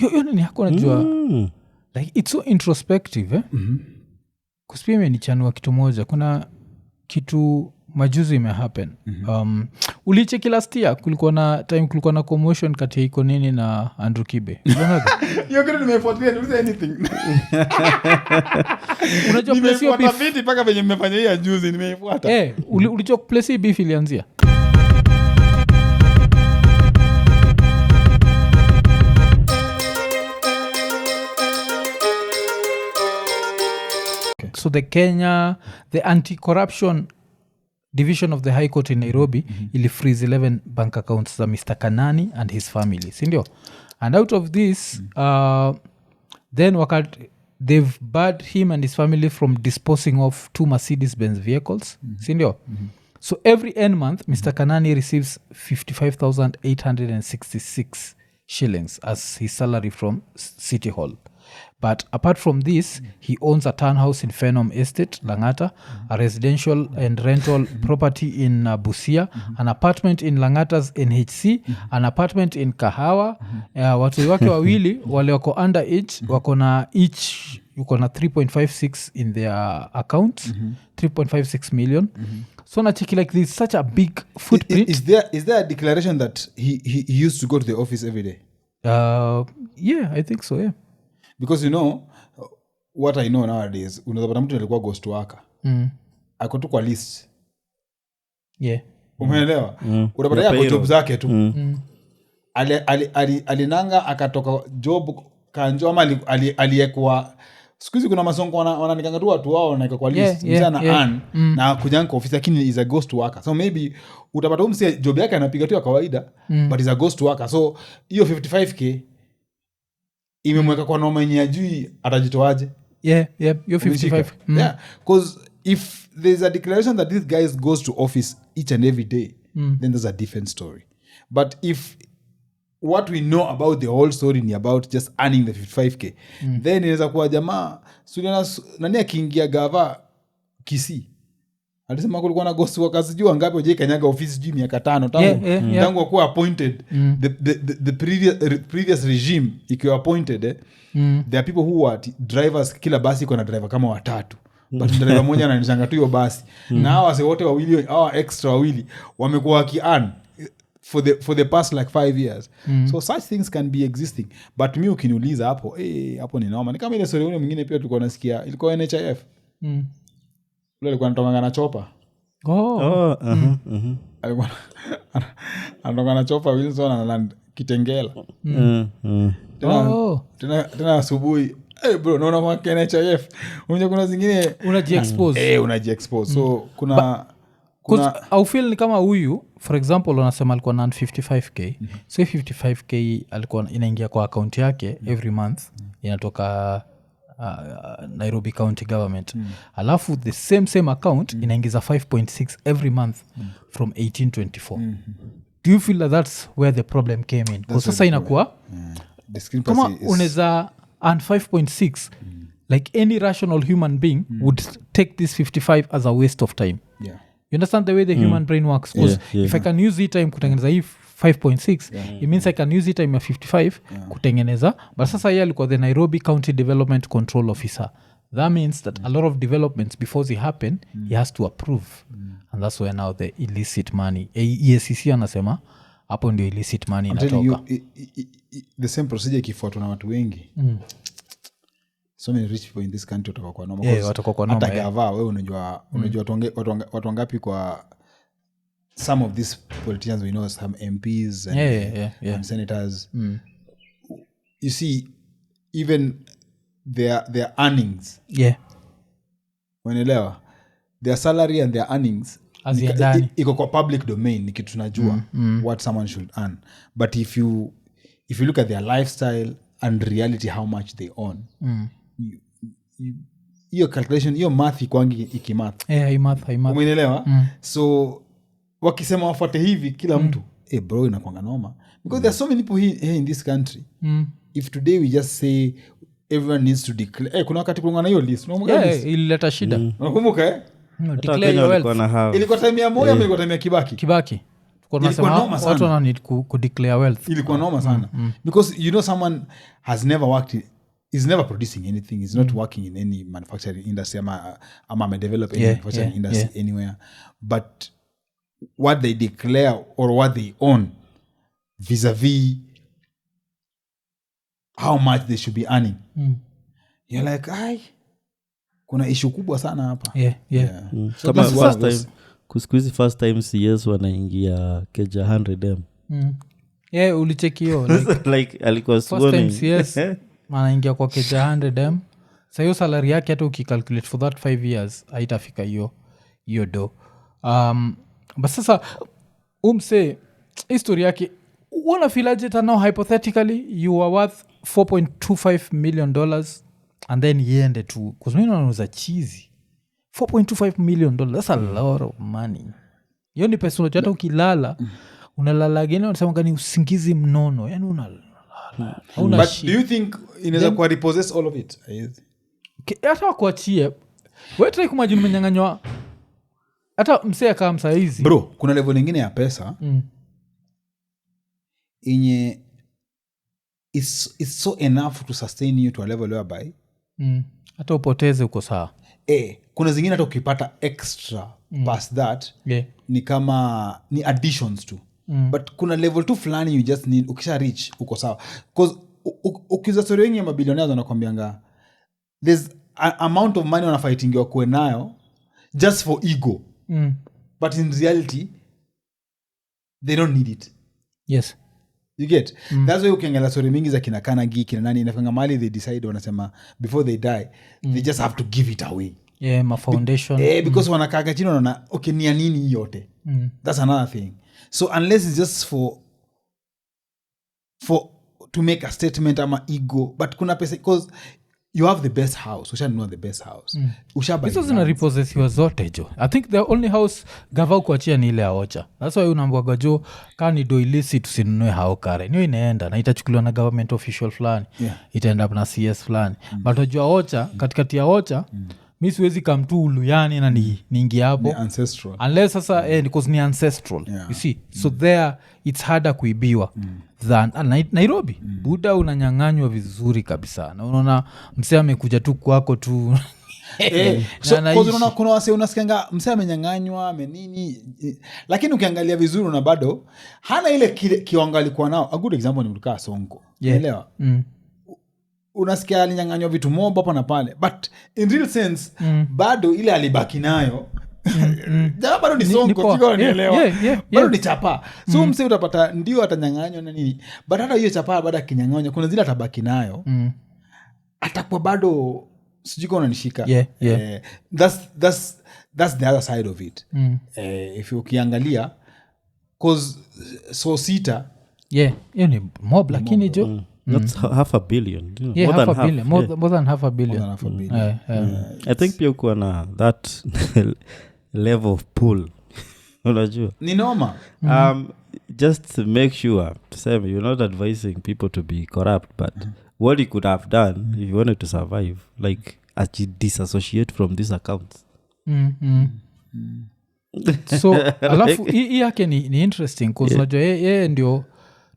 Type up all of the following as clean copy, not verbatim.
Yo nini yako najua like it's so introspective kuspia imenichanua kitu moja. Kuna kitu majuzi imehappen. Ulicheki last year kulikuwa na time, kulikuwa na commotion kati ya Iko Nini na Andrew Kibe. Hiyo kitu nimefuatilia, don't say anything. Unajua place hiyo beef vipi paka venye mmefanya hiyo juzi nimeifuata. Ulichua place hiyo beef ilianzia. So the anti-corruption division of the High Court in Nairobi ili freeze 11 bank accounts za Mr. Kanani and his family, sindio? And out of this then they've barred him and his family from disposing of 2 Mercedes-Benz vehicles, sindio? So every end month Mr. Kanani receives 55,866 shillings as his salary from City Hall. But apart from this, he owns a townhouse in Phenom Estate, Langata, a residential and rental property in Busia, an apartment in Langata's NHC, an apartment in Kahawa. Watu wake wawili wale wako underage, wako na each yuko na 3.56 in their accounts, 3.56 million. So nachiki like this, such a big footprint. Is there a declaration that he used to go to the office every day? Yeah, I think so, yeah. Because you know what I know nowadays, unapata mtu alikuwa ghost worker. Ako tu kwa list. Yeah. Umeelewa? Unapata yako job zake tu. Alinanga akatoka job kanjo ama aliyekuwa siku hizi kuna masongo wananikanga tu watu wao na kwa list msana na kujanga kwa office, lakini is a ghost worker. So maybe utapata mse job yake anapiga tu ya kawaida but is a ghost worker. So hiyo 55k imemweka kwa noma yenye ajui atajitoaje. Yeah, you're 55. Yeah, because if there's a declaration that this guy goes to office each and every day, then there's a different story. But if what we know about the whole story ni about just earning the 55k, then inaweza kuwa jamaa nani akiingia gava Kisii alisema kulikuwa na ghost workers juu ngapi waje kanyaga office juu miaka 5 tangu kuwa appointed. The previous regime ikiwa appointed, there are people who are drivers, kila basi iko na driver kama 3, but driver mmoja ananishanga tu hiyo basi na hao wase wote wawili hao extra wawili wamekuwa waki-earn for the past like 5 years. So such things can be existing, but mimi ukiniuliza hapo hapo ni noma. Ni kama ile story mwingine pia tulikuwa nasikia ilikuwa NHIF. Ule alikuwa anatoka na chopa. Alikuwa anatoka na chopa Wilson na land Kitengela. Tena asubuhi bro naona kwa NHIF unje kuna zingine unaji-expose. So kuna au feel ni kama huyu for example unasema alikuwa na 55k. So 55k alikuwa inaingia kwa account yake every month, inatoka Nairobi County Government. Alafu the same account inaingiza 5.6 every month from 1824. Do you feel that that's where the problem came in? Because sasa inakuwa kama unaweza earn 5.6 like any rational human being would take this 55 as a waste of time. Yeah. You understand the way the human brain works? Because if I can use it time kutengeneza hii 5.6 it means I can use it time ya 55 kutengeneza. But sasa yeye alikuwa the Nairobi County Development Control Officer. That means that a lot of developments before they happen he has to approve. And that's where now the illicit money EACC anasema hapo ndio illicit money inatoka. The same procedure kifuatwa na watu wengi. So many rich people in this country watakuwa kwa noma. Watakuwa kwa noma. Hata gava wewe unajua watu wangapi kwa some of these politicians we know, some MPs and senators. You see even their earnings. Unaelewa? Their salary and their earnings iko kwa public domain, ni kitu tunajua what someone should earn. But if you look at their lifestyle and reality how much they own, hiyo calculation, hiyo math kwangi ikimath. Math. Umeelewa? So wakisema wafuate hivi kila mtu bro inakuanga noma, because there are so many people here in this country. If today we just say everyone needs to declare, kuna wakati kulingana na hiyo list ilileta shida. Unakumbuka declare your wealth. Ilikuwa time ya Moi ama ilikuwa time ya Kibaki? Ilikuwa noma sana. watu wana need ku declare wealth. Ilikuwa noma sana. Because you know someone has never worked, is never producing anything, is not working in any manufacturing industry ama develop any manufacturing industry anywhere, but what they declare or what they own vis-a-vis how much they should be earning. You're like, kuna issue kubwa sana hapa. So kama first time kusikuizi first time CS wanaingia keja 100M. Ulichekio like alikuwa first time CS anaingia kwa keja 100M. Sasa hiyo salary yake hata ukicalculate for that 5 years haitafika hiyo do. But sasa umse history yake una feel aje now hypothetically you are worth $4.25 million and then yende tu because mimi nauza cheesy $4.25 million, that's a lot of money. Hiyo ni pesa unajua hata ukilala unalala gani unasema gani usingizi mnono, yani unalala. But do you think inaweza kwa repossess all of it? Hata kuachie wewe try kumajini menyanganywa hata msee kama msaizi. Bro, kuna level nyingine ya pesa inye it's so enough to sustain you to a level whereby hata upoteze uko sawa. Kuna zingine hata ukipata extra past that ni kama ni additions to but kuna level tu fulani you just need, ukisha reach uko sawa. Because ukiza story wengi ya mabilionaires wanakwambianga there's an amount of money wanafightingiwa kuwe nayo just for ego, but in reality they don't need it. Yes, you get that's why ukiangalia story mingi za kina Carnegie kina nani inafanga mali they decide wanasema before they die they just have to give it away. Ma foundation because wanakaga chini wanaona okay ni nini yote. That's another thing. So unless it's just for to make a statement ama ego, but kuna pesa because you have the best house, ushanunua the best house, hizo zina repossessiwa zote jo. I think the only house gava kuachia ni ile aocha. That's why unaambiwa jo kama ni do illicit tusinunue hao kare niyo inaenda na itachukuliwa na government official fulani itaenda na CS fulani but unajua ocha katikati ya ocha mi siwezi come tu uluyani na niingia hapo ancestral unless sasa because ni ancestral you see so there it's harder kuibiwa than Nairobi buda unanyang'anywa vizuri kabisa na unaona msee amekuja tu kwako tu so kuna wase unasikianga msee amenyang'anywa amenini lakini ukiangalia vizuri una bado hana ile kiwango alikuwa nao. A good example ni mtukaa Sonko unaelewa unasikia alinyang'anywa vitu mob hapa na pale but in real sense bado ile alibaki nayo bado ni Sonko siko nielewa bado ni chapa so msee utapata ndio atanyang'anywa na nini but hata hiyo chapa baada kinyang'anywa kuna zile atabaki nayo atakuwa bado sijiko unanishika that's the other side of it. If ukiangalia cause so sita hiyo ni mob lakini jo that's $500 million, you know, more than $500 million. I think pia uko na that level of pull unajua ni noma. Just to make sure to say you're not advising people to be corrupt but what you could have done if you wanted to survive like actually disassociate from these accounts. So alafu hii yake ni interesting because unajua yeye ndio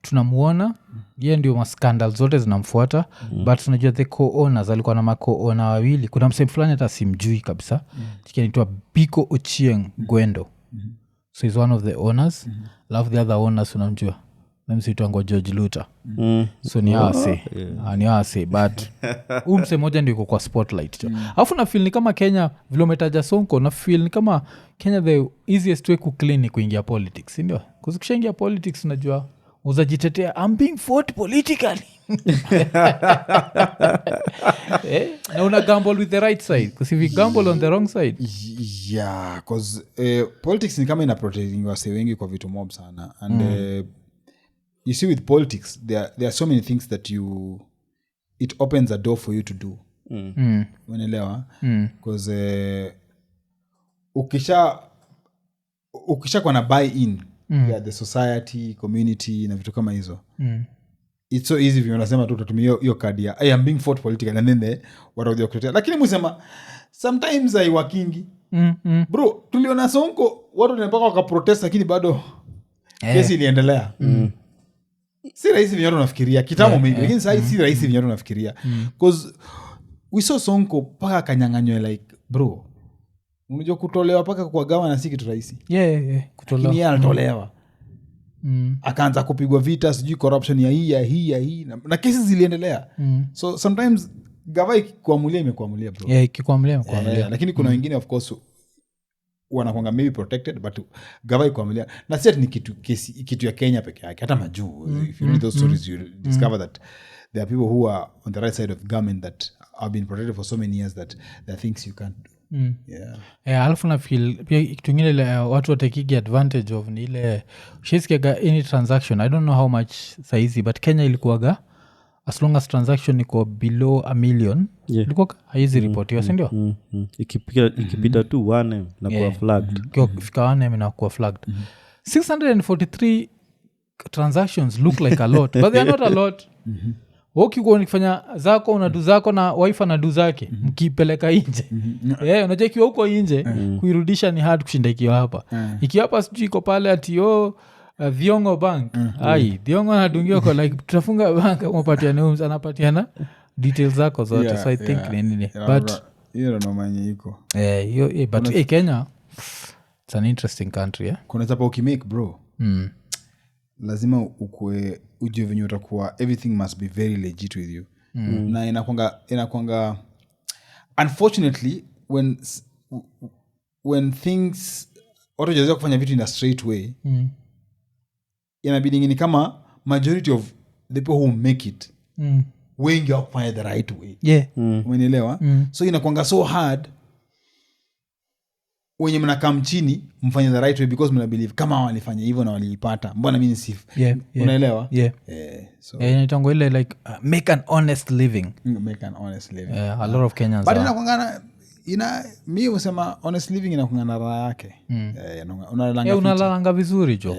tunamuona yeye ndio maskandal zote zinamfuata but unajua the co-owners alikuwa na ma-co-owner wawili. Kuna msemo fulani hata simjui kabisa kinaitwa Biko Ochieng Gwendo so he's one of the owners love the other owners unamjua msitwango George Luther so ni ase but msemo moja ndio iko kwa spotlight alafu na feel ni kama Kenya vile umetaja Sonko na feel ni kama Kenya the easiest way kuclean ni kuingia politics ndio kuzikishaingia politics unajua uzajitetea I'm being fought politically na una gamble with the right side because if you gamble on the wrong side because politics ni kama ina protecting wase wengi kwa vitu mob sana and you see with politics there are so many things that it opens a door for you to do unaelewa because ukisha kwa na buy in the society community na vitu kama hizo it's so easy vile unasema tu utatumia hiyo kadi ya I am being fought politically and then watakuja kutetea lakini msema sometimes I working bro tuliona Sonko watu wanapaka wakaprotest lakini bado kesi iliendelea si rahisi vinyoto unafikiria kitambo maybe lakini sasa si rahisi vinyoto unafikiria because we saw Sonko paka kanyanganywe like bro unajua kutolewa paka kwa gawa na si kitu rahisi kutolewa lakini alitolewa akaanza kupigwa vita sijui corruption ya hii na kesi ziliendelea so sometimes gava ikikuamulia imekuamulia bro ikikuamulia lakini kuna wengine of course wanakuanga maybe protected but gava ikuamulia na si ati ni kitu ya Kenya peke yake hata majuu if you read those stories you discover that there are people who are on the right side of government that have been protected for so many years that there are things you can't do alafu na feel pia kitu ingine watu watakigi advantage of ni ile ushisikiaga any transaction I don't know how much saizi but Kenya ilikuwaga as long as transaction iko below $1 million ilikuwa haizi ripotiwa sindio ikipita tu 1M na kuwa flagged fika 1M na kuwa flagged 643 transactions look like a lot but they are not a lot ukikuwa nikifanya zako unadu zako na wife anadu zake mkipeleka nje unajua ikiwa huko nje kuirudisha ni hard kushinda ikiwa hapa ikiwa hapa sijui iko pale ati Thiongo bank Thiongo anadungiwa kwa like tutafunga bank anapatiana details zako zote so I think nini but hiyo ndo manye iko but Kenya it's an interesting country kuna zapa ukimake bro lazima ukue ujue venye utakuwa everything must be very legit with you na inakwanga unfortunately when things watu jazia kufanya vitu in a straight way inabidi ni kama majority of the people who make it wengi wakufanya the right way umenielewa so inakwanga so hard wenye mnakaa mchini mfanye the right way because mna believe kama walifanya hivyo na waliipata mbona mimi sifu unaelewa so inaitangwa ile like make an honest living a lot of Kenyans but inakwanga mimi husema honest living inakwanga na raha yake unalalanga vizuri jo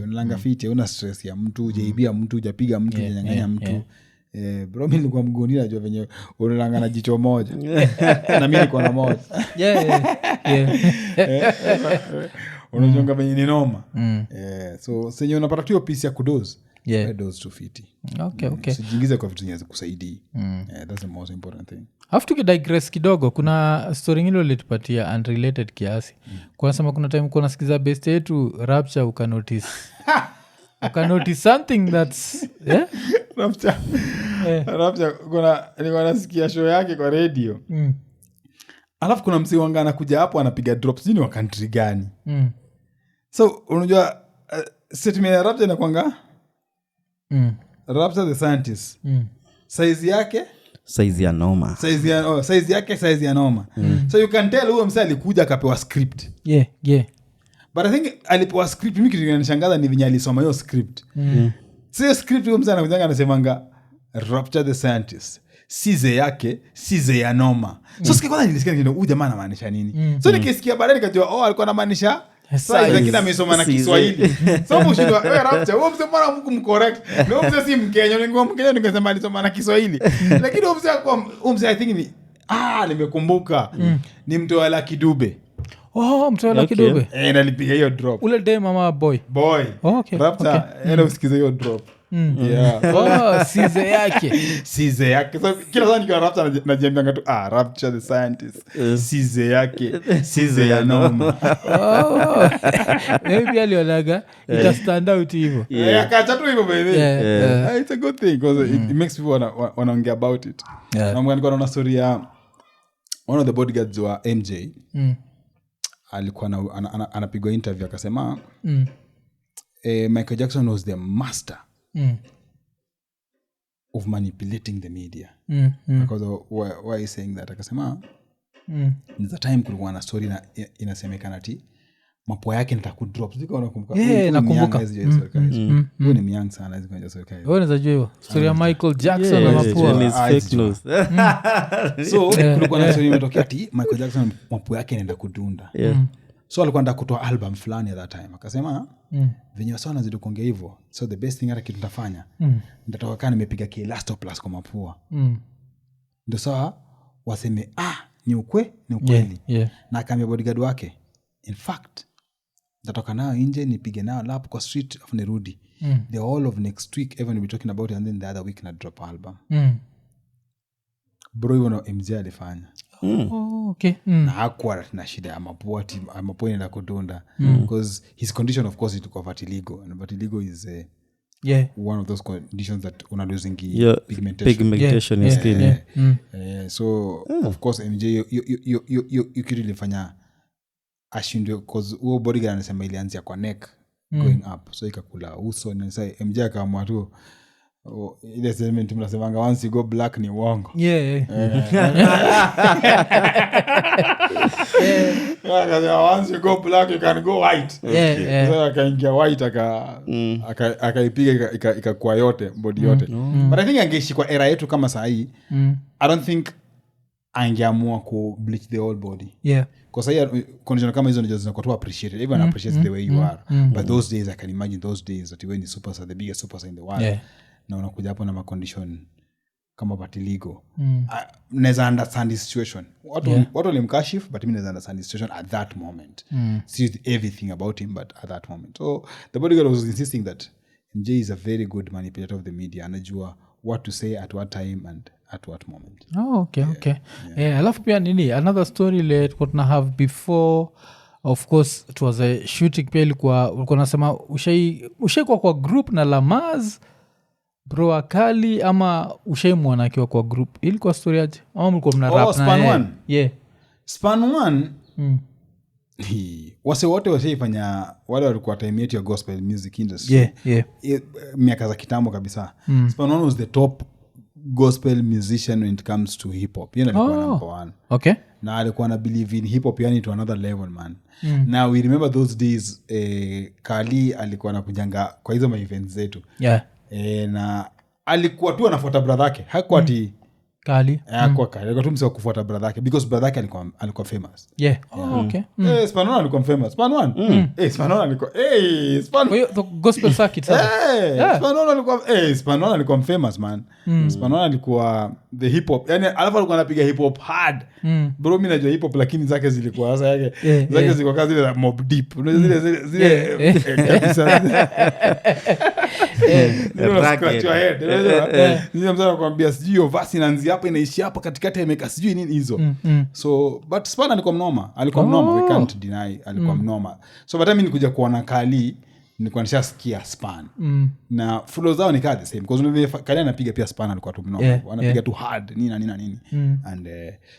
unalanga fiti una stress ya mtu hujaibia mtu hujapiga mtu hujanyang'anya mtu bro mimi nilikuwa mgoni najua venye unalanga na jicho moja na mimi niko na moja unajonga venye ni noma so senye unapata tu piece ya kudoze dose to fiti sijiingize kwa vitu zinaweza kusaidia that's the most important thing alafu tukidigress kidogo kuna story ngine ulitupatia unrelated kiasi kunasema kuna time kuna sikiza best yetu Rapture ukanotice something that's Rapture nilikuwa nasikia show yake kwa radio alafu kuna msee wanga anakuja hapo anapiga drops ni wa country gani so unajua statement ya Rapture inakwanga Rapture the scientist size yake size ya noma size ya noma so you can tell huyo msee alikuja akapewa script but I think alipewa script mimi kitu kinanishangaza ni vinyali alisoma hiyo script sio script huyo msee anakuja anasemanga Rapture the scientist size ya noma so sikia kwanza nilisikia ndio huyu jamaa anamaanisha nini so nikisikia baadaye nikajua alikuwa anamaanisha size lakini amesoma na Kiswahili so mshindwa wewe Rapture wewe msema mara mcorrect na msema si Mkenya ningesema alisoma na Kiswahili lakini msema I think ni nimekumbuka ni mtu wa Lucky Dube mtu wa Lucky Dube nalipiga hiyo drop ule dem mama boy Rapture usikize hiyo drop size yake so kila saa nikiwa Rapture najiambianga tu Rapture the scientist size ya noma maybe alionaga ita stand out hivyo akacha tu hivyo baby it's a good thing because it makes people wanaongea about it na nilikuwa naona story ya one of the bodyguards wa MJ alikuwa anapigwa interview akasema Michael Jackson was the master of manipulating the media because why is saying that akasema the time kulikuwa na story na inasemekana ati mapo yake nitakudrop ziko unakumbuka nakumbuka huyo ni myang sana hizo kwenye serikali wewe unajua hiyo story ya Michael Jackson na mapua fake news so kulikuwa na story imetokea ati Michael Jackson mapo yake inaenda kudunda so alikuwa anataka kutoa album fulani at that time akasema venye wasao nazidi kuongea hivyo so the best thing hata kitu nitafanya nitatoka kana nimepiga Elastoplas kwa mapua ndio sawa waseme ni ukweli na akaambia bodyguard wake in fact nitatoka nao nje nipige nao lap kwa street afu nirudi the whole of next week everyone will be talking about it and then the other week na drop album bro hivyo na MJ alifanya okay na hakuwa na shida ya mapua inaenda kudunda because his condition of course ilikuwa vitiligo and vitiligo is one of those conditions that una losing pigmentation in skin so of course MJ you could really fanya ashindwe because huo bodyguard anasema ilianzia kwa neck going up so ikakula uso na sasa MJ akaamua tu ile statement mnasemanga once you go black ni uongo once you go black you can go white so akaingia white akaipiga ikakuwa yote body yote but I think angeishi kwa era yetu kama saa hii I don't think angeamua ku bleach the whole body kwa sababu condition kama hizo zinakuwa tu appreciated everyone appreciates the way you are but those days I can imagine those days that when the superstar the biggest superstar in the world na unakuja hapo na condition kama vitiligo naweza understand the situation watu walimkashifu but mimi naweza understand the situation at that moment see everything about him but at that moment so the bodyguard was insisting that MJ is a very good manipulator of the media anajua what to say at what time and at what moment okay alafu pia nini another story let what na have before of course it was a shooting pia ulikuwa nasema ushaikuwa kwa group na Lamaz bro akali ama ushaimwona akiwa kwa group ilikuwa story aje ama mlikuwa mna rap na Span 1 wase wote washaifanya wale walikuwa time yetu ya gospel music industry miaka za kitambo kabisa Span 1 was the top gospel musician when it comes to hip hop alikuwa number 1 okay na alikuwa na believe in hip hop yani to another level man now we remember those days Kali alikuwa anakujanga kwa hizo ma events zetu na alikuwa tu anafuata brother yake hakuwa ati Kali alikuwa tu msema kufuata brother yake because brother yake alikuwa famous okay Span 1 alikuwa famous Span 1 Span 1 alikuwa Span the gospel circuit Span 1 alikuwa Span 1 alikuwa famous man Span 1 alikuwa the hip hop yani alafu alikuwa anapiga hip hop hard bro mimi najua hip hop lakini zake zilikuwa sasa yake zake zilikuwa kazi zile Mob Deep unajua zile kabisa scratch your head ndio mzee anakuambia sijui yo verse inaanzia hapa inaishia hapa katikati imeka sijui nini hizo so but Span alikuwa mnoma we can't deny alikuwa mnoma so but mimi nikuja kuona Kali nilikuwa nishasikia Span na flow zao ni the same because Kali anapiga pia Span alikuwa tu mnoma anapiga tu hard nini and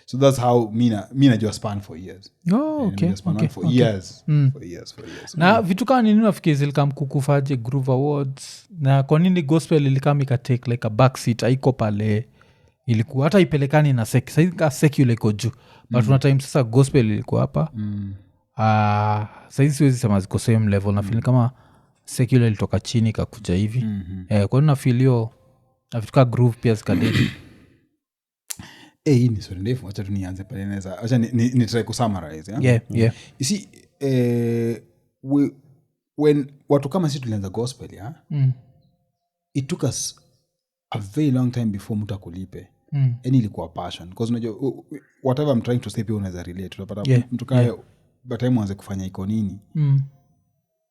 so that's how mimi najua Span for years for years na vitu kama nini nafikiri zilikam kukufaje Groove Awards na kwa nini gospel ilikam ikatake like a backseat haiko pale ilikuwa hata ipelekani na secular iko juu but una time sasa gospel ilikuwa hapa saizi siwezi sema ziko same level na feel kama secular ilitoka chini kakuja hivi kwa nini na feel hiyo na vitu kama groove pia zikadedi hii ni story ndefu acha tu nianze pale naweza acha ni try ku summarize yeah you see when watu kama sisi tulianza gospel it took us a very long time before mtu akulipe yani ilikuwa passion because unajua whatever I'm trying to say pia unaweza relate utapata mtu kaya by time uanze kufanya IKONINI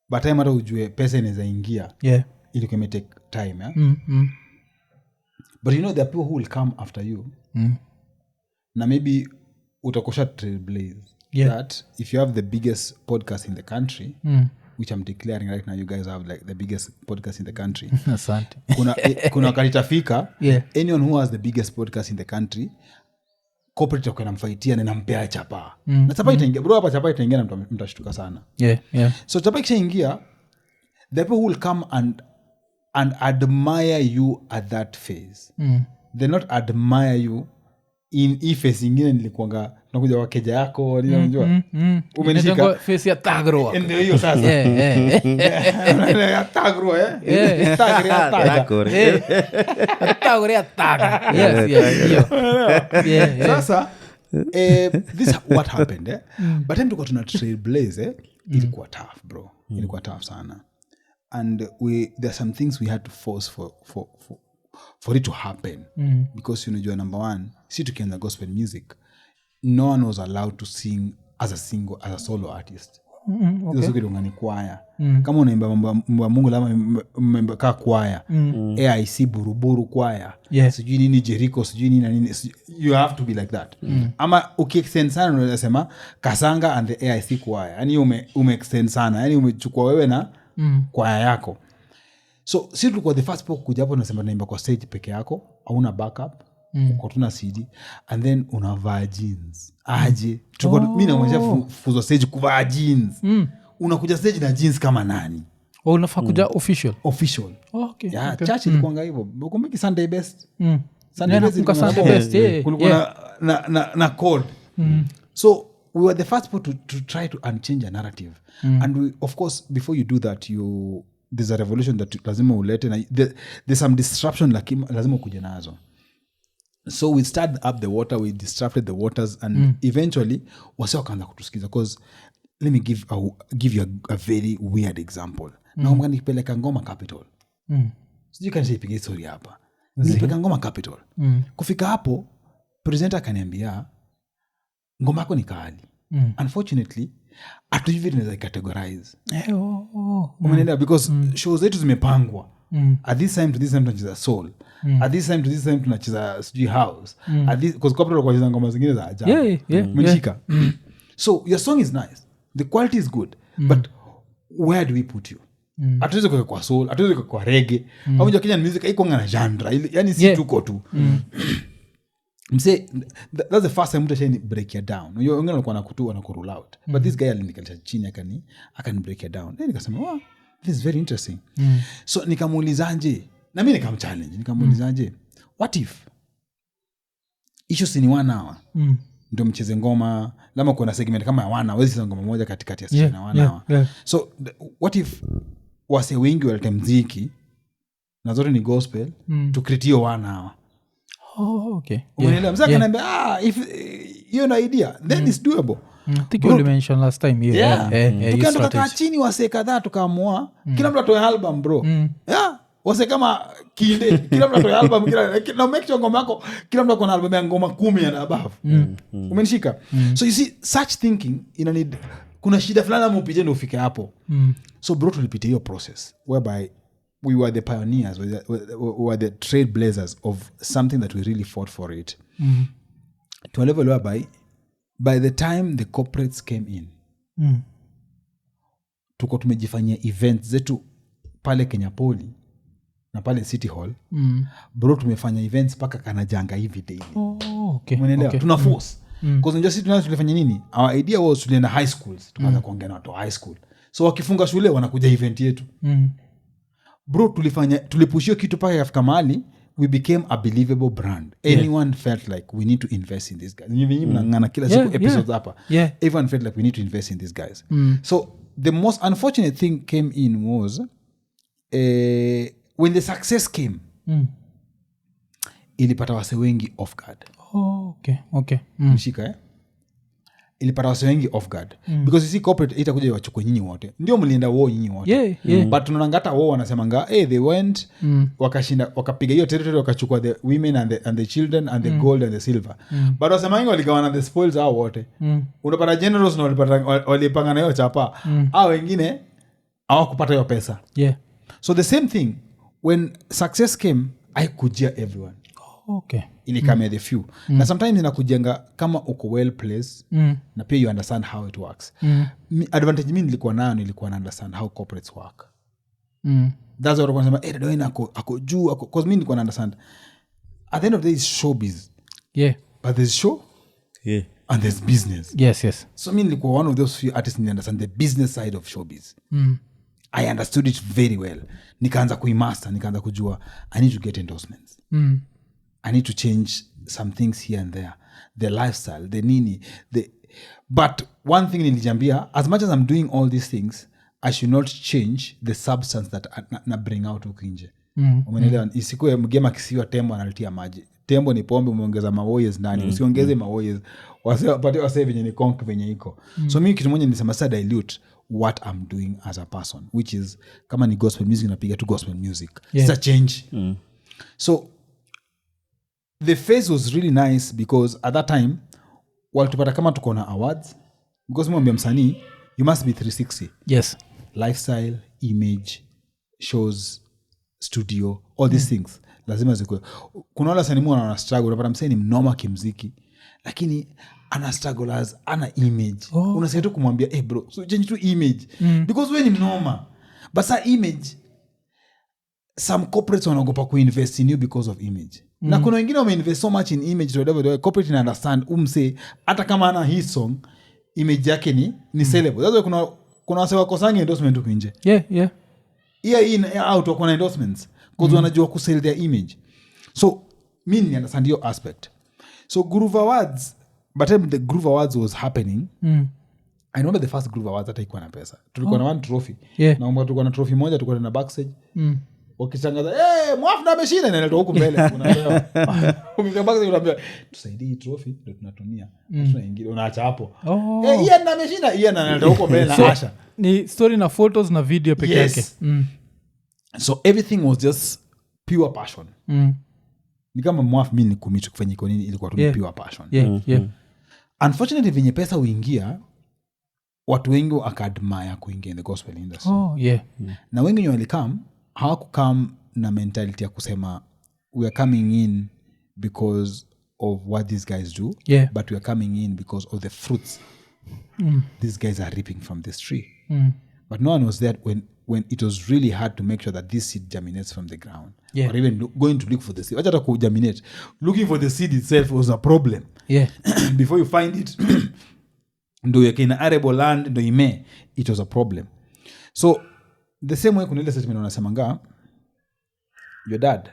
by time hata ujue pesa inaweza ingia ilikuwa imetake time but you know there are people who will come after you na maybe utakosha trailblaze that if you have the biggest podcast in the country which I'm declaring right now you guys have like the biggest podcast in the country asante kuna wakati itafika anyone who has the biggest podcast in the country corporate yako inamfightia na inampea chapa na chapa itaingia bro hapa chapa itaingia na mtashtuka sana so chapa ikishaingia the people will come and admire you at that phase they not admire you in phase ingine nilikuanga nakuja wakeja yako unajua umenishika face ya tagro ndio hiyo sasa ya tagro tagro ya tag yes sasa this what happened but time tuko tuna trailblaze ilikuwa tough bro ilikuwa tough sana and there are some things we had to force for it to happen because unajua number 1 si tukianza gospel music no one was allowed to sing as a solo artist hizo siku ilikuwa ni kwaya. Kama unaimba mambo ya Mungu lama memba ka kwaya, AIC buruburu kwaya, sijui nini Jericho, sijui nini na nini, you have to be like that. Ama ukiextend sana unasema Kasanga and the AIC kwaya, yani umeextend sana, yani umechukua wewe na kwaya yako. So si tulikuwa the first people kuja hapo, unasema naimba kwa stage peke yako, hauna backup, uko tuna CD, and then unavaa jeans aje. Mimi naonyesha fuzo stage kuvaa jeans. Unakuja stage na jeans kama nani? Unafaa kuja official. Okay. Yeah, okay. Church ilikuwa hivyo. Ukumbuki Sunday best. Sunday best. Kulikuwa na code. So we were the first people to try to unchange a narrative. And we, of course, before you do that, there's a revolution that lazima ulete, na there's some disruption lazima kuja nazo. So we stirred up the water, we disrupted the waters, and eventually wase wakaanza kutusikiza. Because let me give you a very weird example. Na mga nipeleka Ngoma Capital. Sijui kanisa ipige story hapa. Nilipeleka Ngoma Capital. Kufika hapo, presenter akaniambia ngoma yako ni kali. Unfortunately, atujui tunaweza categorize. Umeelewa? Because shows zetu zimepangwa. At this time to this time tunacheza soul. At this time to this time tunacheza sijui house. At this, because Capital kwa ngoma zingine za ajabu. Mnishika. So your song is nice. The quality is good. But where do we put you? Hatuwezi kwa soul, hatuwezi kwa reggae. Au Kenyan music iko ngana genre. Yani si tuko tu. Mse, that's the first time mtu shani break you down. Wengine walikuwa nakutua na kurule out. But this guy alinikalisha chini akani break you down. Then nikasema, wow, this is very interesting. So nikamuulizaje, na mimi nikamchallenge, nikamuulizaje, what if issues ni 1 hour? Ndio mcheze ngoma, lama kuna segment kama ya 1 hour, wezi ngoma moja katikati ya session na 1 hour. So what if wase wengi walete muziki na zote ni gospel to create hiyo 1 hour? Okay. Umeelewa? Mzee akaniambia, if you know idea, then it's doable. I think you mentioned last time. Tukaenda tukakaa chini wase kadhaa tukaamua kila mtu atoe album bro. Wase kama Kinde, kila mtu atoe album, na make sure ngoma yako kila mtu akona album ya ngoma 10 and above. Umenishika? So you see, such thinking ina need, kuna shida fulani ama upite ndio ufike hapo. So bro, tulipitia hiyo process whereby we were the pioneers, we were the trailblazers of something that we really fought for it. To a level whereby by the time the corporates came in, tuko tumejifanyia events zetu pale Kenya Poli na pale City Hall. Bro, tumefanya events paka Kanajanga hivi daily. Umeelewa? Tuna force. Because unajua sisi tulifanya nini? Our idea was tulienda high schools, tukaanza kuongea na watu high school. So wakifunga shule wanakuja event yetu. Bro, tulipushia kitu paka yafika mahali, we became a believable brand. Anyone felt like we need to invest in these guys. Mnangana kila siku episodes hapa. Everyone felt like we need to invest in these guys. So the most unfortunate thing came in was when the success came, ilipata wase wengi off guard. Mshika ilipata wase wengi off guard. Because you see, corporate itakuja wachukue nyinyi wote. Ndio mlienda wao nyinyi wote. But tunaona hata wao wanasemanga, they went, wakashinda, wakapiga hiyo territory, wakachukua the women and the children and the gold and the silver. But wasemanga waligawana the spoils hao wote. Unapata generals na walipanga na hiyo chapa. Hao wengine hawakupata hiyo pesa. So the same thing, when success came, I kujia everyone. Ili kama the few. Na sometimes inakujenga kama uko well placed, na pia you understand how it works. Advantage mimi nilikuwa na understand how corporates work. That's what I'm saying. Doina ako juu, because mimi nilikuwa na understand. At the end of the day, is showbiz. But there's show. And there's business. Yes. So mimi nilikuwa one of those few artists who understand the business side of showbiz. I understood it very well. Nikaanza kuimaster, nikaanza kujua I need to get endorsements. I need to change some things here and there. The lifestyle, the nini. But one thing nilijambia, as much as I'm doing all these things, I should not change the substance that na bring out huku nje. Umeelewa? Isikuwe mgema kisiwa tembo analitia maji. Tembo ni pombe, umeongeza mawoyes ndani. Usiongeze mawoyes. Wase venye ni conk venye iko. So mimi kitu moja nilisema sa dilute what I'm doing as a person, which is kama ni gospel music napiga tu gospel music. It's a change. So the phase was really nice because at that time walitupata kama tuko na awards, because mwambia msanii you must be 360. Yes. Lifestyle, image, shows, studio, all these things lazima zikuwe. Kuna wale sanimu wana struggle, unapata msee ni mnoma kimziki lakini ana struggle as ana image. Unasikia tu kumwambia bro, so change to image because wewe ni mnoma. But sa image, some corporates wanaogopa kuinvest in you because of image. Na kuna wengine wameinvest so much in image to whatever corporate ina understand umse hata kama ana hii song image yake ni sellable. That's why kuna wase wakosangi endorsement huko nje. Yeah. In out wako na endorsements because wanajua kusell their image. So mimi ni understand your aspect. So Groove Awards, but the Groove Awards was happening. I remember the first Groove Awards hata ikuwa na pesa. Tulikuwa na one trophy. Naomba tulikuwa na trophy moja, tulikuwa na backstage. Wakitangaza mwafu na ameshinda inaletwa huko mbele unaelewa. Ukifika backstage unaambia tusaidie hii trophy ndio tunatumia. Tunaingia unaacha hapo. Yeye na ameshinda, yeye analeta huko mbele na Asha. Ni story na photos na video peke yake. So everything was just pure passion. Ni kama mwafu mimi nikumiti kufanya IKONINI ilikuwa tu pure passion. Yeah. Unfortunately venye pesa uingia watu wengi wakadmire kuingia in the gospel industry. Na wengi walikam hawakukam na mentality ya kusema we are coming in because of what these guys do, but we are coming in because of the fruits these guys are reaping from this tree. But no one was there when it was really hard to make sure that this seed germinates from the ground, or even going to look for the seed. Wacha ku germinate, looking for the seed itself was a problem. Before you find it ndo yake in arable land ndo ime, it was a problem. So the same way kuna ile statement wanasemanga your dad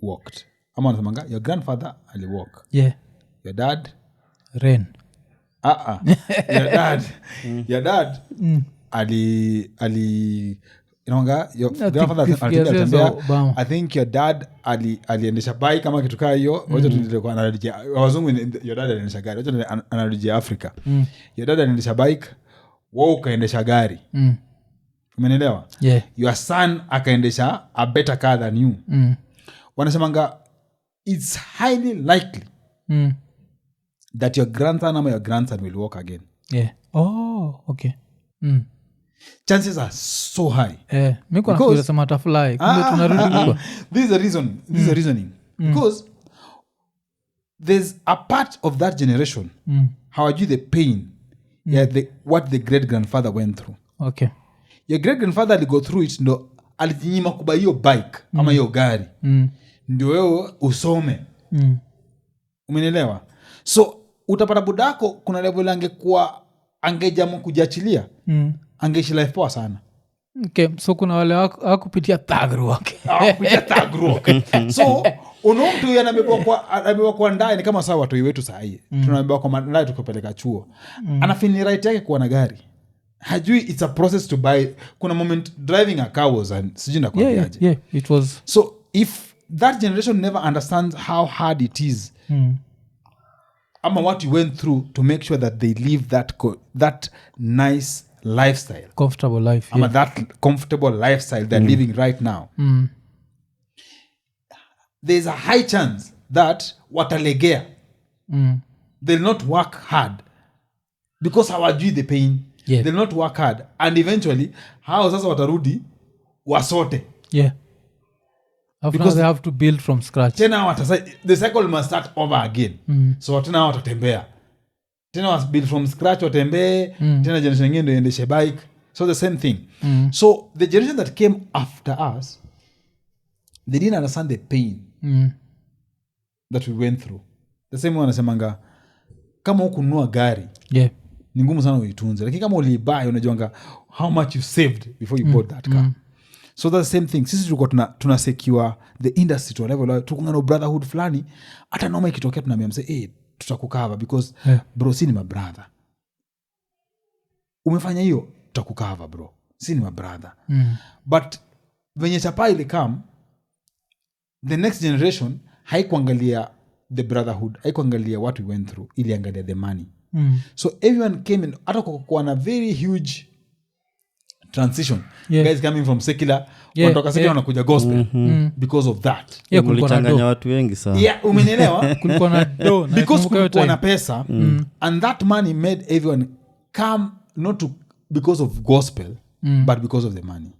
walked, ama wanasemanga your grandfather ali walk, your dad ran, your dad ali inonga your grandfather alitembea. I think your dad aliendesha bike kama kitu kaa hiyo. Wacha tulikuwa anarejea wazungu, your dad aliendesha gari. Wacha anarejea Africa. Your dad aliendesha bike, wewe ukaendesha gari. Umeelewa? Your son akaendesha a better car than you. Wanasemanga it's highly likely that your grandson or your grandson will walk again. Okay. Chances are so high. Miko nakuja sema atafly. Kumbe tunarudi huko. This is a reasoning. Because there's a part of that generation hawajui the pain what the great grandfather went through. Okay. Your great grandfather aligo through it, ndo alijinyima kuba hiyo bike ama hiyo gari ndio wewe usome. Umeelewa? So utapata budako kuna level angekuwa angejamu kujiachilia angeishi life poa sana. Okay, so kuna wale hakupitia thagru wake. So mtu anabebwa kwa ndani kama sawa watu wetu saa hii. Tunabebwa kwa ndani tukopeleka chuo. Anafini right yake kuwa na gari. Hajui it's a process to buy. Kuna moment driving a car was sijina kwa yeah, it was. So if that generation never understands how hard it is ama what you went through to make sure that they live that nice lifestyle, comfortable life, ama that comfortable lifestyle they're living right now, there's a high chance that watalegea, they'll not work hard because hawajui the pain. They'll not work hard and eventually hao sasa watarudi wasote. Because they have to build from scratch. Tena the cycle must start over again. So tena watatembea. Tena build from scratch watembee. Tena generation nyingine ndio iendeshe bike. So the same thing. So the generation that came after us, they didn't understand the pain that we went through. The same way wanasemanga kama ukununua gari ni ngumu sana uitunze, lakini kama ulibuy unajuanga how much you saved before you bought that car. So that's the same thing. Sisi tulikuwa tuna secure the industry to a level, tukungana na brotherhood fulani, hata noma ikitokea tunaambia mse tutakukava because bro si ni my brother. Umefanya hiyo tutakukava bro, si ni my brother. But venye chapa ile come, the next generation haikuangalia the brotherhood, haikuangalia what we went through, ili angalia the money. So everyone came in, hata kwa na very huge transition. Guys coming from secular wanatoka secular wanakuja gospel because of that. Kulichanganya watu wengi sana. Umeelewa? Kulikuwa na do because kulikuwa na pesa and that money made everyone come not to because of gospel but because of the money.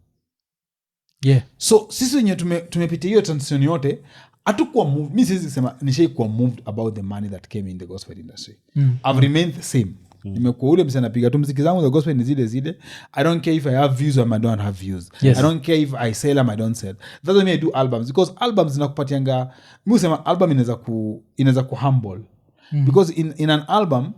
Yeah. So sisi wenye tumepitia hiyo transition yote hatukuwa moved. Mimi siwezi kusema nishaikuwa moved about the money that came in the gospel industry. I've remained the same. Nimekuwa ule msana napiga tu muziki zangu the gospel ni zile. I don't care if I have views or I don't have views. Yes. I don't care if I sell or I don't sell. That's why I do albums, because albums zinakupatianga, mimi husema album inaweza ku humble. Because in an album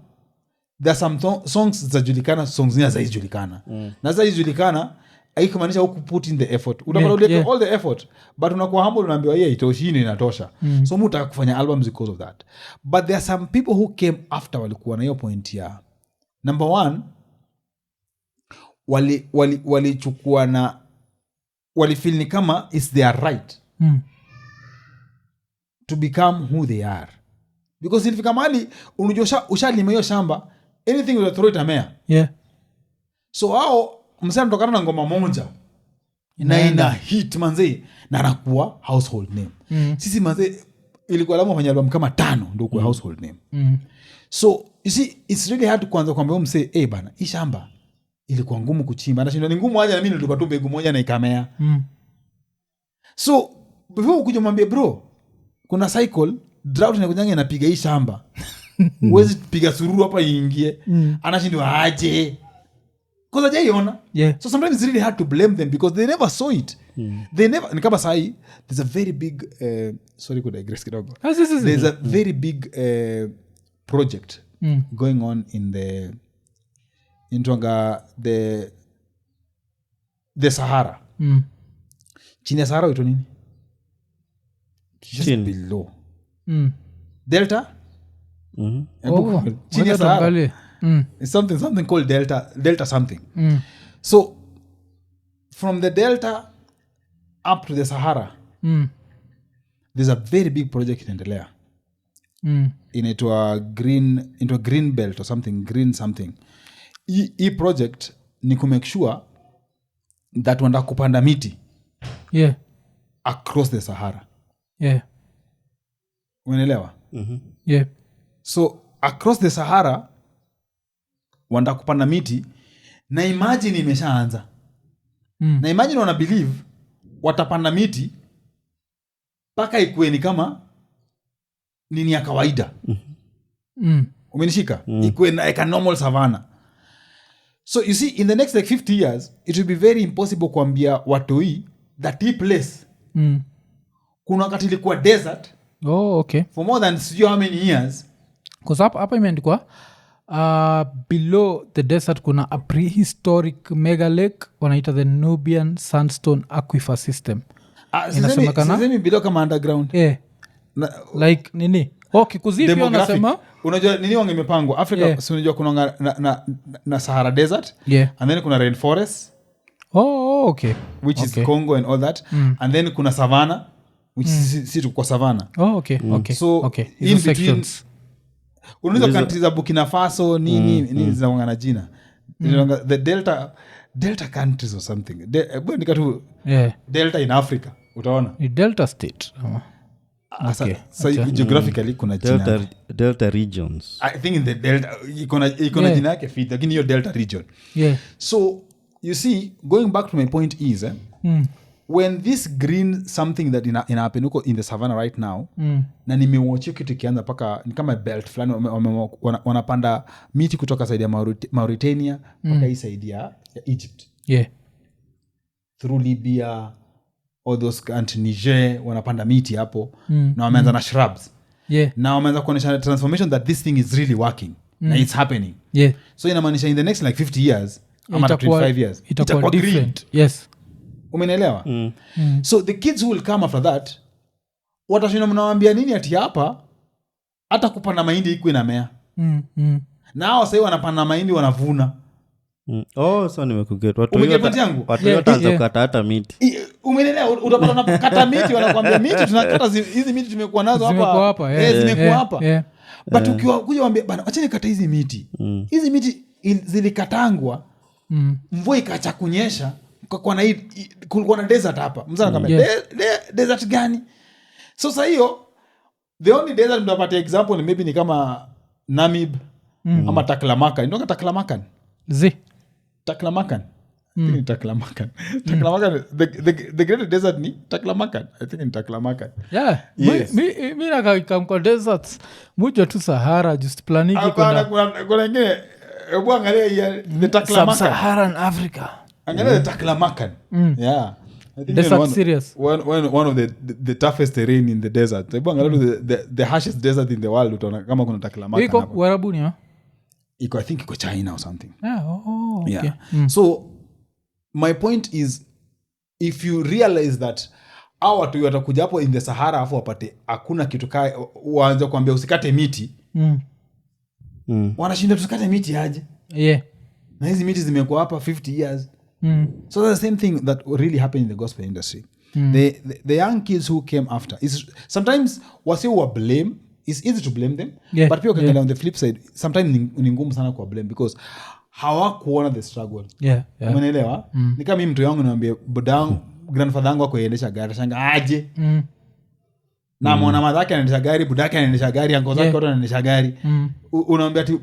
there are some songs zinajulikana, songs zingine hazijulikana. Na hazijulikana haikumaanisha huku put in the effort. Utapata all the effort but unakuwa humble, unaambiwa itoshi, inatosha. So mtu atakufanya albums because of that. But there are some people who came after walikuwa na hiyo point ya number one, walichukua na walifeel ni kama it's their right to become who they are. Because ilifika mahali unajua ushalima hiyo shamba, anything will throw it amea. Yeah. So hao msana tokana na ngoma moja ina hit manze na anakuwa household name. Sisi manze ilikuwa lazima ufanye album kama 5 ndio kwa household name. So you see it's really hard kuanza kwambia mse bana hii shamba ilikuwa ngumu kuchimba, anashinda ni ngumu aje na mimi nilikuwa tu mbegu moja na ikamea. So before ukuje mwambie bro kuna cycle drought inakujanga inapiga hii shamba. Uwezi piga sururu hapa iingie. Anashindwa aje. Because ajaiona. Yeah. So sometimes it's really hard to blame them because they never saw it. They never, nikaba sahi, there's a very big sorry could I digress kidogo. There's a very big project going on in the Sahara. Chini ya Sahara ito nini? Just below. Delta? Chini ya Sahara. It's something called Delta something. So from the Delta up to the Sahara, there's a very big project inaendelea. Into a green belt or something, green something. Hii project ni ku make sure that wanda kupanda miti across the Sahara. Unaelewa? So across the Sahara wanda kupanda miti, na imagine imeshaanza. Na imagine wana believe watapanda miti paka ikuwe ni kama nini ya kawaida. Umenishika? Ikuwe like a normal savanna. So you see in the next like 50 years it will be very impossible kuambia watoi that hii place kuna wakati ilikuwa desert for more than how many years. Because hapa imeandikwa below the desert kuna a prehistoric mega lake wanaita the Nubian sandstone aquifer system. Sisemi below kama underground. Like nini? Kikuzipi wanasema unajua nini wange imepangwa Africa. Si unajua kuna na Sahara desert and then kuna rainforest which is Congo and all that and then kuna savanna which si tuko savanna. So in between unaweza countries za Burkina Faso nini zinaongana na jina the delta countries or something. Nikatu delta in Africa utaona ni delta state. So geographically kuna jina delta regions. I think in the delta iko na jina yake fit lakini hiyo delta region. So you see going back to my point is when this green something that ina happen huko in the savannah right now na nimewatch kitu kianza paka ni kama belt fulani wanapanda miti kutoka side ya Mauritania paka hii side ya Egypt through Libya all those countries, Niger wanapanda miti hapo na wameanza na shrubs na wameanza kuonyesha transformation that this thing is really working na it's happening. So inamaanisha in the next like 50 years ama 25 years itakuwa different. Umeelewa? So the kids who will come after that watashinda mnawaambia nini ati hapa hata kupanda mahindi iko inamea. Na hao sasa wanapanda mahindi wanavuna. So nimekuget watu yote kata hata miti. Umeelewa? Utapata na kata miti wanakuambia miti tunakata hizi miti tumekuwa nazo hapa. Zimekuwa hapa. But ukiwa kuja waambia bana acheni kata hizi miti. Hizi miti zilikatangwa. Mvua ikaacha kunyesha kulikuwa na desert hapa. Mzana kama desert gani? So sasa hiyo the only desert mtapata example ni maybe ni kama Namib ama Taklamakan. Ndio Taklamakan. Taklamakan. I think in Taklamakan. Taklamakan, the great desert ni Taklamakan. I think in Taklamakan. Yeah. Yes. Mi nakakam kwa deserts muja tu Sahara just planiki Hapana, kwenda kuna ingine hebu angalia the Taklamakan. Sub-Saharan Africa. Angalia the Taklamakan. Yeah. I think Desert one, serious. one of the toughest terrain in the desert. Hebu angalia the harshest desert in the world utaona kama kuna Taklamakan Iko hapo. Warabuni ha? I think iko China or something. Yeah, okay. Yeah. So my point is if you realize that hao watu watakuja hapo in the Sahara afu wapate hakuna kitu waanze kuambia usikate miti. Wanashinda tusikate miti aje. Yeah. Na hizi miti zimekuwa hapa 50 years. So that's the same thing that really happened in the gospel industry. The young kids who came after is sometimes wasi wa blame. It's easy to blame them, but pia ukiangalia on the flip side sometimes ni ngumu sana kwa blame because hawakuona the struggle. Umeelewa? Ni kama mimi mtu yangu naambia budangu grandfather yangu akuendesha gari shanga aje. Na mwana madhake anaendesha gari, budake anaendesha gari, anko zake wote anaendesha gari. Unaambia ati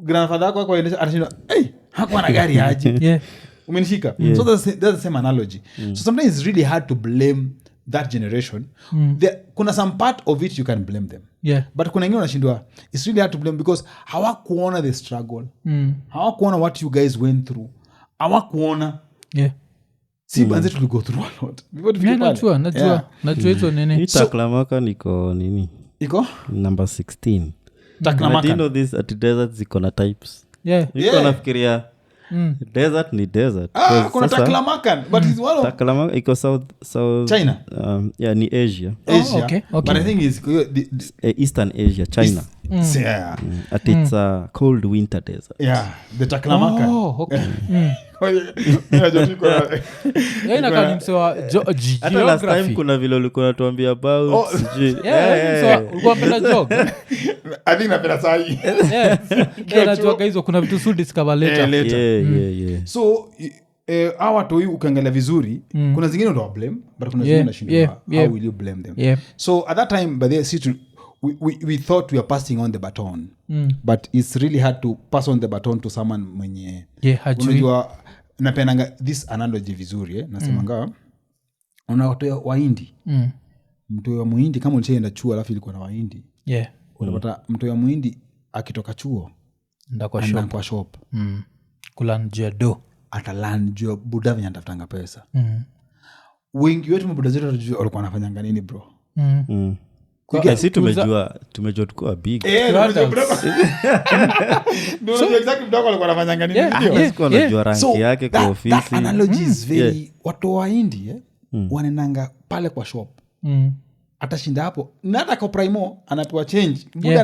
grandfather yako akuendesha atashinda, hakuwa na gari aje. Umenishika? So that's the same analogy. So sometimes it's really hard to blame that generation. Kuna some part of it you can blame them. But kuna wengine wanashindwa, it's really hard to blame because hawakuona the struggle. Hawakuona what you guys went through. Hawakuona. Si banze to go through a lot. Najua hizo nini. Hii Taklamakan iko nini? Iko? Number 16. Taklamakan. Do you know this at desert ziko na types? Yeah. Nafikiria desert ni desert. Kuna Taklamakan, but it's one of Taklamakan iko south China. Yeah, ni Asia. Okay. But I think it's Eastern Asia, China. Yeah. At it's a cold winter desert. Yeah, the Taklamakan. Okay. Inakaa msewa Hata last time kuna vile ulikuwa unatuambia about sijui. ulikuwa penda jog. I think napenda sahi. Najua hizo kuna vitu su discover later. Yeah. So hawa toi ukiangalia vizuri kuna zingine ndo blame but kuna zingine unashindwa how will you blame them. So at that time by the we thought we are passing on the baton, but it's really hard to pass on the baton to someone mwenye unajua napendanga this analogy vizuri nasemanga una watu wa Wahindi. Mtu wa Muhindi kama ulienda chuo alafu ilikuwa na Wahindi unapata mtu wa Muhindi akitoka chuo nda kwa shop kulanjia do atalanjia buda venye anatafutanga pesa. Wengi wetu mabuda zetu watajua walikuwa wanafanyanga nini bro. Si tumejua tukua big. Unajua exactly mdogo alikuwa anafanyanga nini ndio. Sikuwa najua ranki yake kwa ofisi. That analogy is very watu wa India wanenanga pale kwa shop. Atashinda hapo na hata kwa primo anapewa change. Buda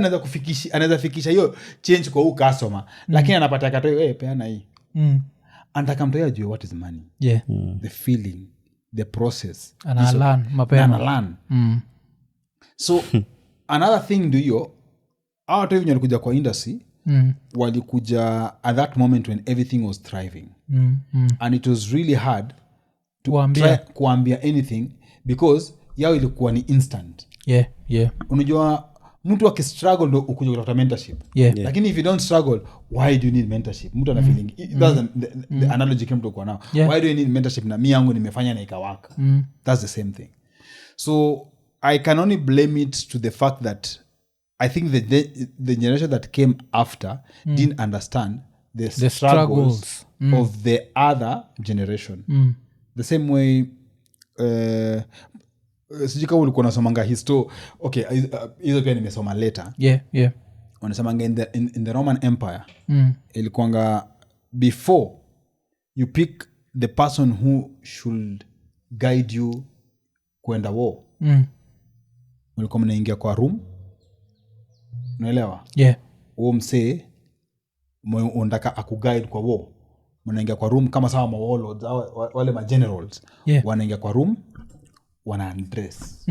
anaweza fikisha hiyo change kwa huyu customer lakini anapata katoe peana hii. Anataka mtu ajue what is money. The feeling, the process. Analan mapema. So another thing do hiyo hao watu wenye walikuja kwa industry walikuja at that moment when everything was thriving. And it was really hard to kuambia anything because yao ilikuwa ni instant. Unajua mtu akistruggle ndo ukuja kutafuta mentorship. Lakini if you don't struggle, why do you need mentorship? Mtu ana feeling that's the analogy kama mtu kwa nao. Why do you need mentorship na mimi yangu nimefanya na ikawaka. That's the same thing. So I can only blame it to the fact that I think the generation that came after didn't understand the struggles of the other generation. The same way sijui kama ulikuwa unasomanga histo hizo pia nimesoma later. Wanasemanga in the Roman Empire ilikuanga before you pick the person who should guide you kwenda war. Mlikuwa mnaingia kwa room. Unaelewa? Huo msee unataka akuguide kwa war. Mnaingia kwa room kama sawa warlords wale ma generals. Wanaingia kwa room wana undress.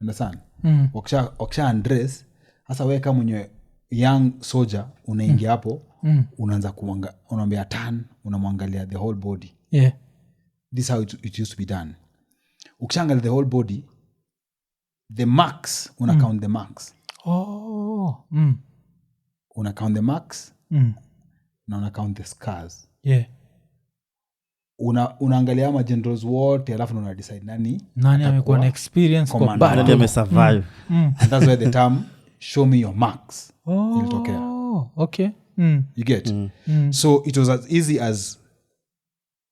Understand? Wakisha undress hasa wewe kama mwenye young soldier unaingia hapo unaanza unaambia turn unamwangalia the whole body. This is how it used to be done. Ukishaangalia the whole body the marks una count the marks. Una count the marks na una count the scars. Yeah. Unaangalia ama generals wote alafu una decide nani amekuwa na experience kwa commander. battle. Nani amesurvive. And that's why the term show me your marks ilitokea. Okay. You get? So it was as easy as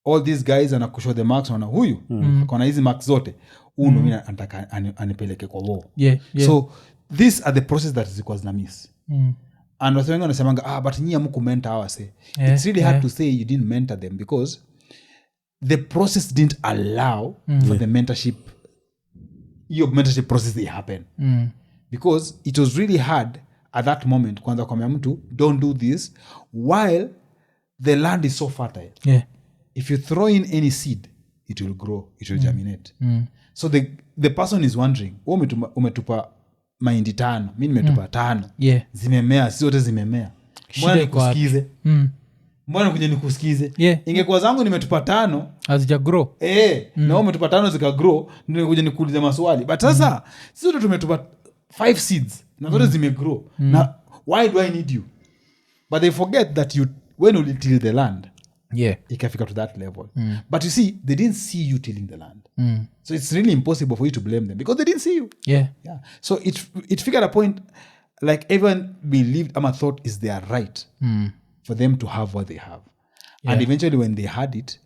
all these guys anakushow the marks wana huyu akona hizi marks zote ndo mimi nataka anipeleke kwa war. Yeah. So these are the process that zilikuwa zina miss. And watu wengi wanasemanga but nyinyi hamkumenta hawa say. It's really hard to say you didn't mentor them because the process didn't allow for the mentorship process to happen. Because it was really hard at that moment kwanza kwa mtu don't do this while the land is so fertile. Yeah. If you throw in any seed it will grow, it will germinate. So the person is wondering umetupa mahindi 5 mimi nimetupa 5 Yeah. zimemea zote zimemea mbona nikusikize mbona kuja nikusikize Yeah. ingekuwa zangu nimetupa 5 hazija grow na wewe umetupa 5 zika grow ndio kuja nikuulize maswali but sasa sisi wote tumetupa 5 seeds na zote zimegrow na why do I need you? But they forget that when you till the land ikafika to that level. But you see they didn't see you tilling the land. So it's really impossible for you to blame them because they didn't see you. Yeah. So it figured a point like everyone believed ama thought is their right for them to have what they have. And eventually when they had it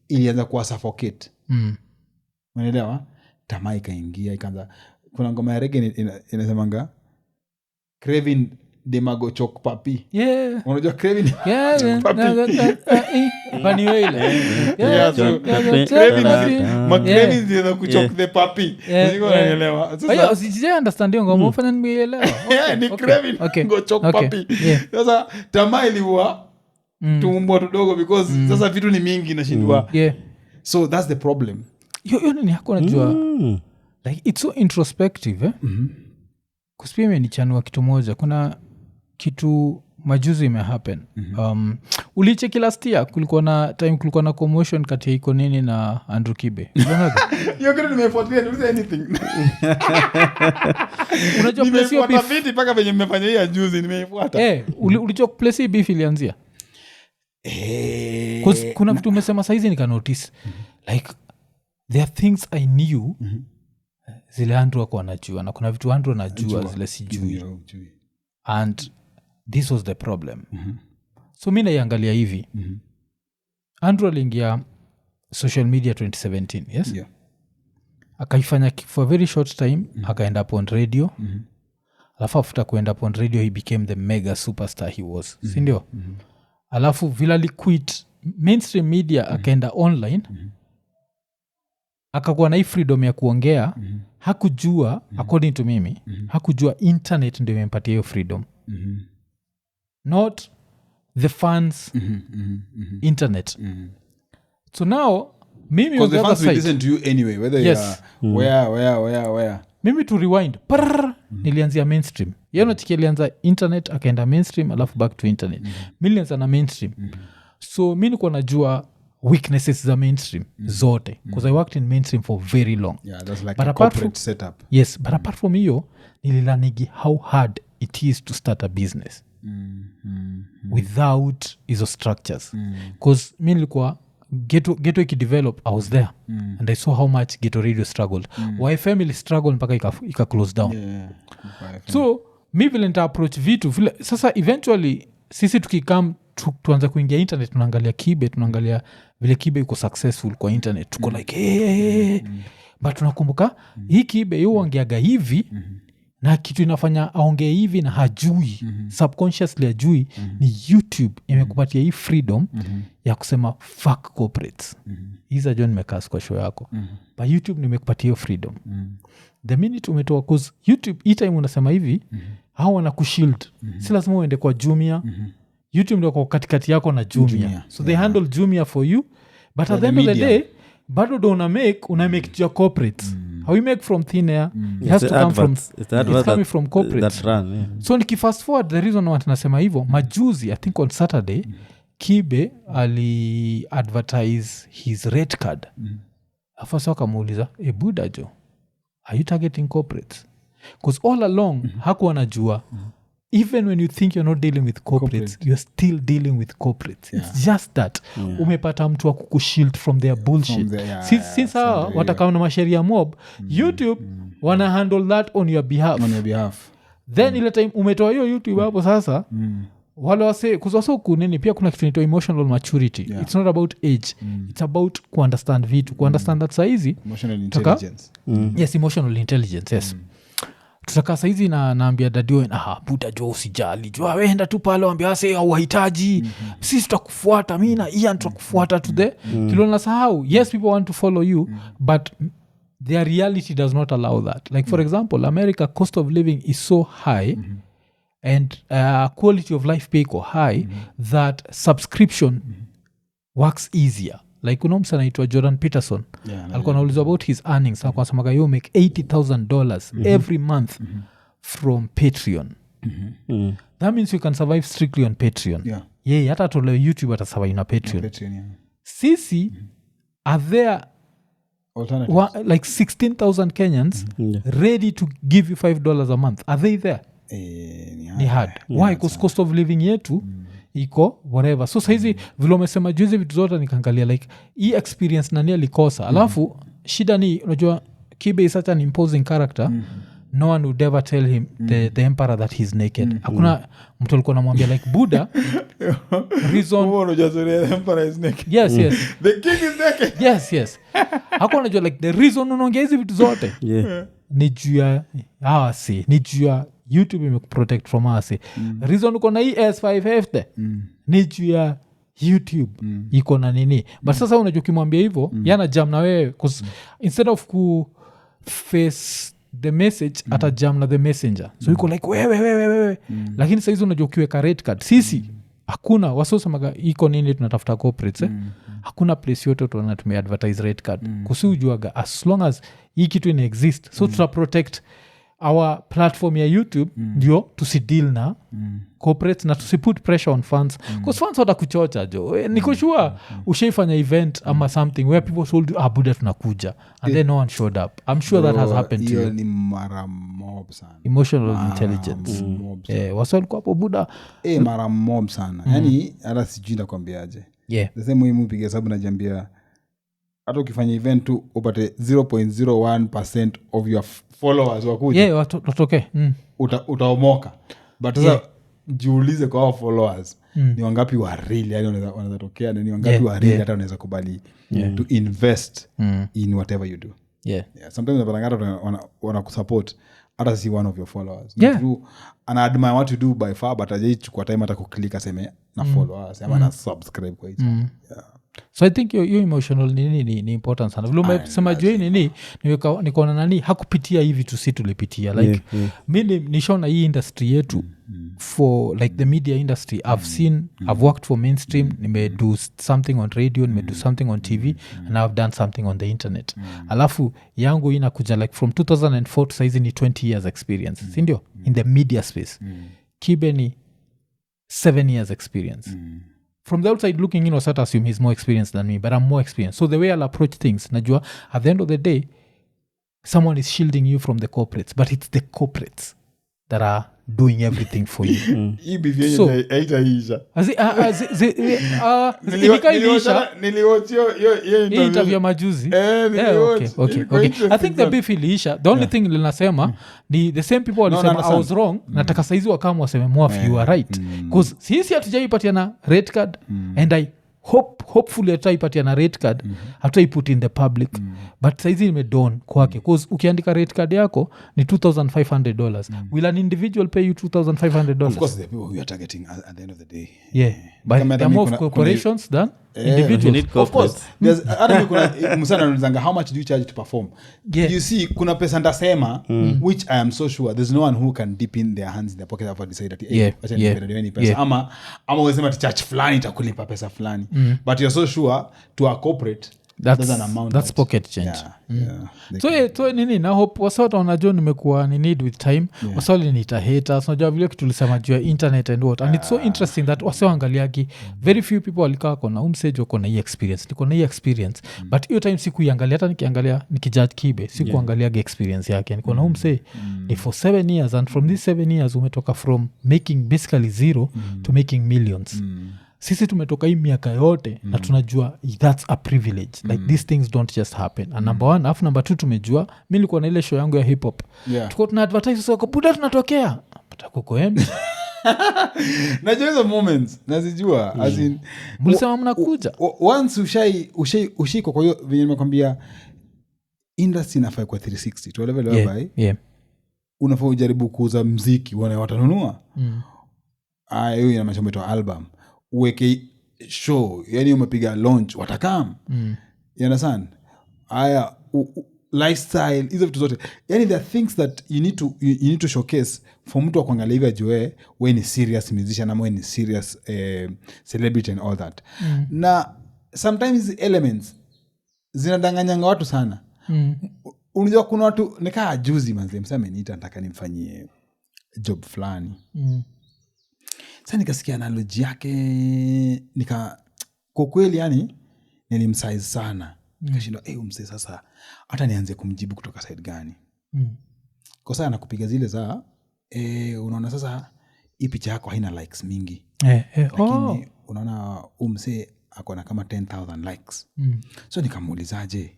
ilianza kuwa suffocate. Unaelewa? Tamaa ikaingia ikaanza kuna ngoma ya reggae inasemanga craving demago chok papi. Yeah. Unajua craving papi. Paniwele. Craving zina kuchok the papi. Unaelewa? Sasa sije understand hiyo ngoma ufanya nimeelewa. Ni craving go chok papi. Sasa tamaa iliwa tumbwa tudogo because sasa vitu ni mingi nashindwa. So that's the problem. Hiyo nini hakuna jua. Like it's so introspective kuspime ni chanua kitu moja kuna kitu majuzi imehappen. Ulicheki last year kulikuwa na commotion kati ya Iko Nini na Andrew Kibe. Hiyo kitu nimefuatilia niulize anything. Unajua place hiyo beef vipi paka venye mmefanya hii juzi nimeifuata. Ulichua place hii beef ilianzia. Kuna vitu umesema saizi nika notice like there are things I knew zile Andrew wako wanajua na kuna vitu Andrew anajua zile sijui. And this was the problem. So mi naiangalia hivi. Andrew aliingia social media 2017, yes? Yeah. Akaifanya for a very short time, akaenda up on radio. Alafu after kuenda up on radio, he became the mega superstar he was. Sindio? Alafu vila li quit mainstream media, akaenda online. Akakuwa na hii freedom ya kuongea. Hakujua, according to mimi, hakujua internet ndio imempatia hiyo freedom. Not the fans internet. So now mimi because the fans will listen to you anyway whether you are where mimi to rewind nilianzia mainstream chikia ilianza internet akaenda mainstream alafu back to internet mimi nilianza na mainstream so mimi niko najua weaknesses za mainstream zote because I worked in mainstream for very long. That's like a corporate setup. Yes, but apart from hiyo nililanigi how hard it is to start a business without hizo structures because mi nilikuwa Ghetto ikidevelop I was there and I saw how much Ghetto Radio struggled why family struggled mpaka ika close down. So mi vile nita approach vitu vile sasa eventually sisi tukikam tuanza kuingia internet tunaangalia Kibe tunaangalia vile Kibe yuko successful kwa internet tuko like hey. But tunakumbuka hii Kibe yu wangeaga hivi na kitu inafanya aongee hivi na hajui subconsciously hajui ni YouTube imekupatia hii freedom ya kusema fuck corporates. Hiza John nimekaa kwa show yako but YouTube nimekupatia hiyo freedom. The minute umetoa cause YouTube hii time unasema hivi hao wana kushield si lazima uende kwa Jumia. YouTube ndio kwa katikati yako na Jumia. So they handle Jumia for you but at the end of the day bado do una make your corporates. How you make from thin air it has to come from it's coming from corporates. So niki fast forward the reason why tunasema hivyo majuzi I think on Saturday Kibe ali advertise his rate card. Afasa akamuuliza buda jo are you targeting corporates because all along hakuwa anajua even when you think you're not dealing with corporates, you're still dealing with corporates. It's just that umepata mtu wa kukushield from their bullshit. Since watakao na masheria mob, YouTube wana handle that on your behalf. Then ile time umetoa hiyo YouTube hapo sasa, wale wase kuzoso kunini pia kuna kitu inaitwa emotional maturity. It's not about age. It's about kuunderstand vitu. Kuunderstand that saizi emotional intelligence. Yes, emotional intelligence. Yes. Tutaka saizi naambia dadio buda jo usijali jo weenda tu pale waambia wase hauhitaji sisi tutakufuata mimi na Ian tutakufuata to the kilona sahau. Yes, people want to follow you but their reality does not allow that. Like for example, America cost of living is so high and quality of life pay iko high that subscription works easier. Like unomsa naitwa Jordan Peterson alikuwa naulizwa about his earnings na kwa samaga you make $80,000 every month from Patreon. That means you can survive strictly on Patreon. Hata tole YouTube ata survive na Patreon. Sisi are there like 16,000 Kenyans ready to give you $5 a month. Are they there? Ni hard. Why? Because cost of living yetu iko whatever. So saizi vile umesema juzi vitu zote nikaangalia like hii experience nani alikosa. Alafu shida ni unajua Kibe is such an imposing character. No one would ever tell him the emperor that he's naked. Hakuna mtu alikuwa anamwambia like Buddha reason the emperor is naked. Yes. The king is naked. Yes. Hakuna unajua like the reason unaongea hizi vitu zote. Ni juu ya hawasi, ni juu ya YouTube imekuprotect from hawasi. Reason uko na hii S5F ni juu ya YouTube iko na nini. But sasa unajua kimwambia hivyo yana jam na wewe cause instead of ku face the message ata jam na the messenger. So iko like wewe. Lakini sasa hizo unajua ukiweka red card sisi hakuna wasosemaga iko nini tunatafuta corporates hakuna place yote tunatumia advertise red card kusiujuaga as long as hii kitu ina exist so tuta protect our platform ya YouTube ndio tusideal na corporates na tusiput pressure on fans because fans watakuchocha jo niko sure ushaifanya event ama something where people told you Buddha tunakuja and then no one showed up. I'm sure that has happened to you. Ni mara mob sana Emotional intelligence wasalikuwa hapo Buddha mara mob sana yani hata sijui nakwambiaje the same way mpige sababu najambia hata ukifanya event tu upate 0.01% of your followers wakuja watoke utaomoka but sasa jiulize kwa hao followers ni wangapi wa real yani wanaweza tokea ni wangapi wa real hata wanaweza kubali to invest in whatever you do. Sometimes unapata wana kusupport hata si one of your followers ana admire what you do by far but ajaichukua time hata kuklika aseme na followers ama na subscribe kwa hiyo so I think your emotional ni important sana vile umesema juu nini nikaona nani hakupitia hivi tu si tulipitia like mimi nishaona hii industry yetu for like the media industry I've worked for mainstream nimedo something on radio nimedo something on TV and I've done something on the internet alafu yangu inakuja like from 2004 to saizi ni 20 years experience si ndio in the media space Kibe ni 7 years experience from the outside looking in, I start to assume he's more experienced than me, but I'm more experienced. So the way I'll approach things, najua, at the end of the day, someone is shielding you from the corporates, but it's the corporates that are doing everything for you. So, haitaisha. Hii interview ya majuzi. Okay. I think the beef iliisha. The only thing linasema ni the same people walisema I was wrong. Nataka saizi wakamu waseme Mwafi you are right. Because sisi hatujaipatia na red card and I hopefully hatutaipatia na red card hatutai in the public but saizi imedon kwake because ukiandika red card yako ni $2,500 will an individual pay you $2,500? Of course the people we are targeting at the end of the day but there are more corporations than individuals of course there's kuna msana anazanga how much do you charge to perform you see kuna pesa ndasema which I am so sure there's no one who can dip in their hands in their pocket and decide that acha nipe pesa ama unasema charge fulani itakulipa pesa fulani but you're so sure to a corporate there's an amount that's pocket change. They nini na hope wasota unajua nimekuwa ni need with time wasoli nita haters unajua vile kitu tulisema juu ya internet and what and it's so interesting that waseangaliagi very few people walikaa kona umsage wako na hii experience niko na hii experience but hiyo time sikuiangalia hata nikiangalia nikijudge kibe sikuangaliaga experience yake niko na umsay ni for 7 years and from these 7 years umetoka from making basically zero to making millions sisi tumetoka hii miaka yote na tunajua that's a privilege like these things don't just happen and number 1 afu number 2 tumejua mi nilikuwa na ile show yangu ya hip hop tuko tuna advertise soko buda tunatokea patakuko embi najua hizo moments nazijua as in mlisema mnakuja once ushiko kwa hiyo venye nimekwambia industry inafaa kwa 360 to level whereby unafaa ujaribu kuuza mziki watanunua hiyo ina maana mtu album uweke show yani umepiga launch watakam you understand haya lifestyle hizo vitu zote yani there are things that you need to showcase for mtu wa kuangalia hivi ajue wewe ni serious musician ama wewe ni serious celebrity and all that na sometimes elements zinadanganyanga watu sana unajua kuna watu nikaa juzi manze mseme niita nataka nimfanyie job fulani sasa nikasikia analogy yake kwa kweli yani nilimsize sana nikashindwa umse sasa hata nianze kumjibu kutoka side gani kwa sababu anakupiga zile za unaona sasa hii picha yako haina likes mingi lakini unaona umse ako na kama 10,000 likes so nikamuulizaje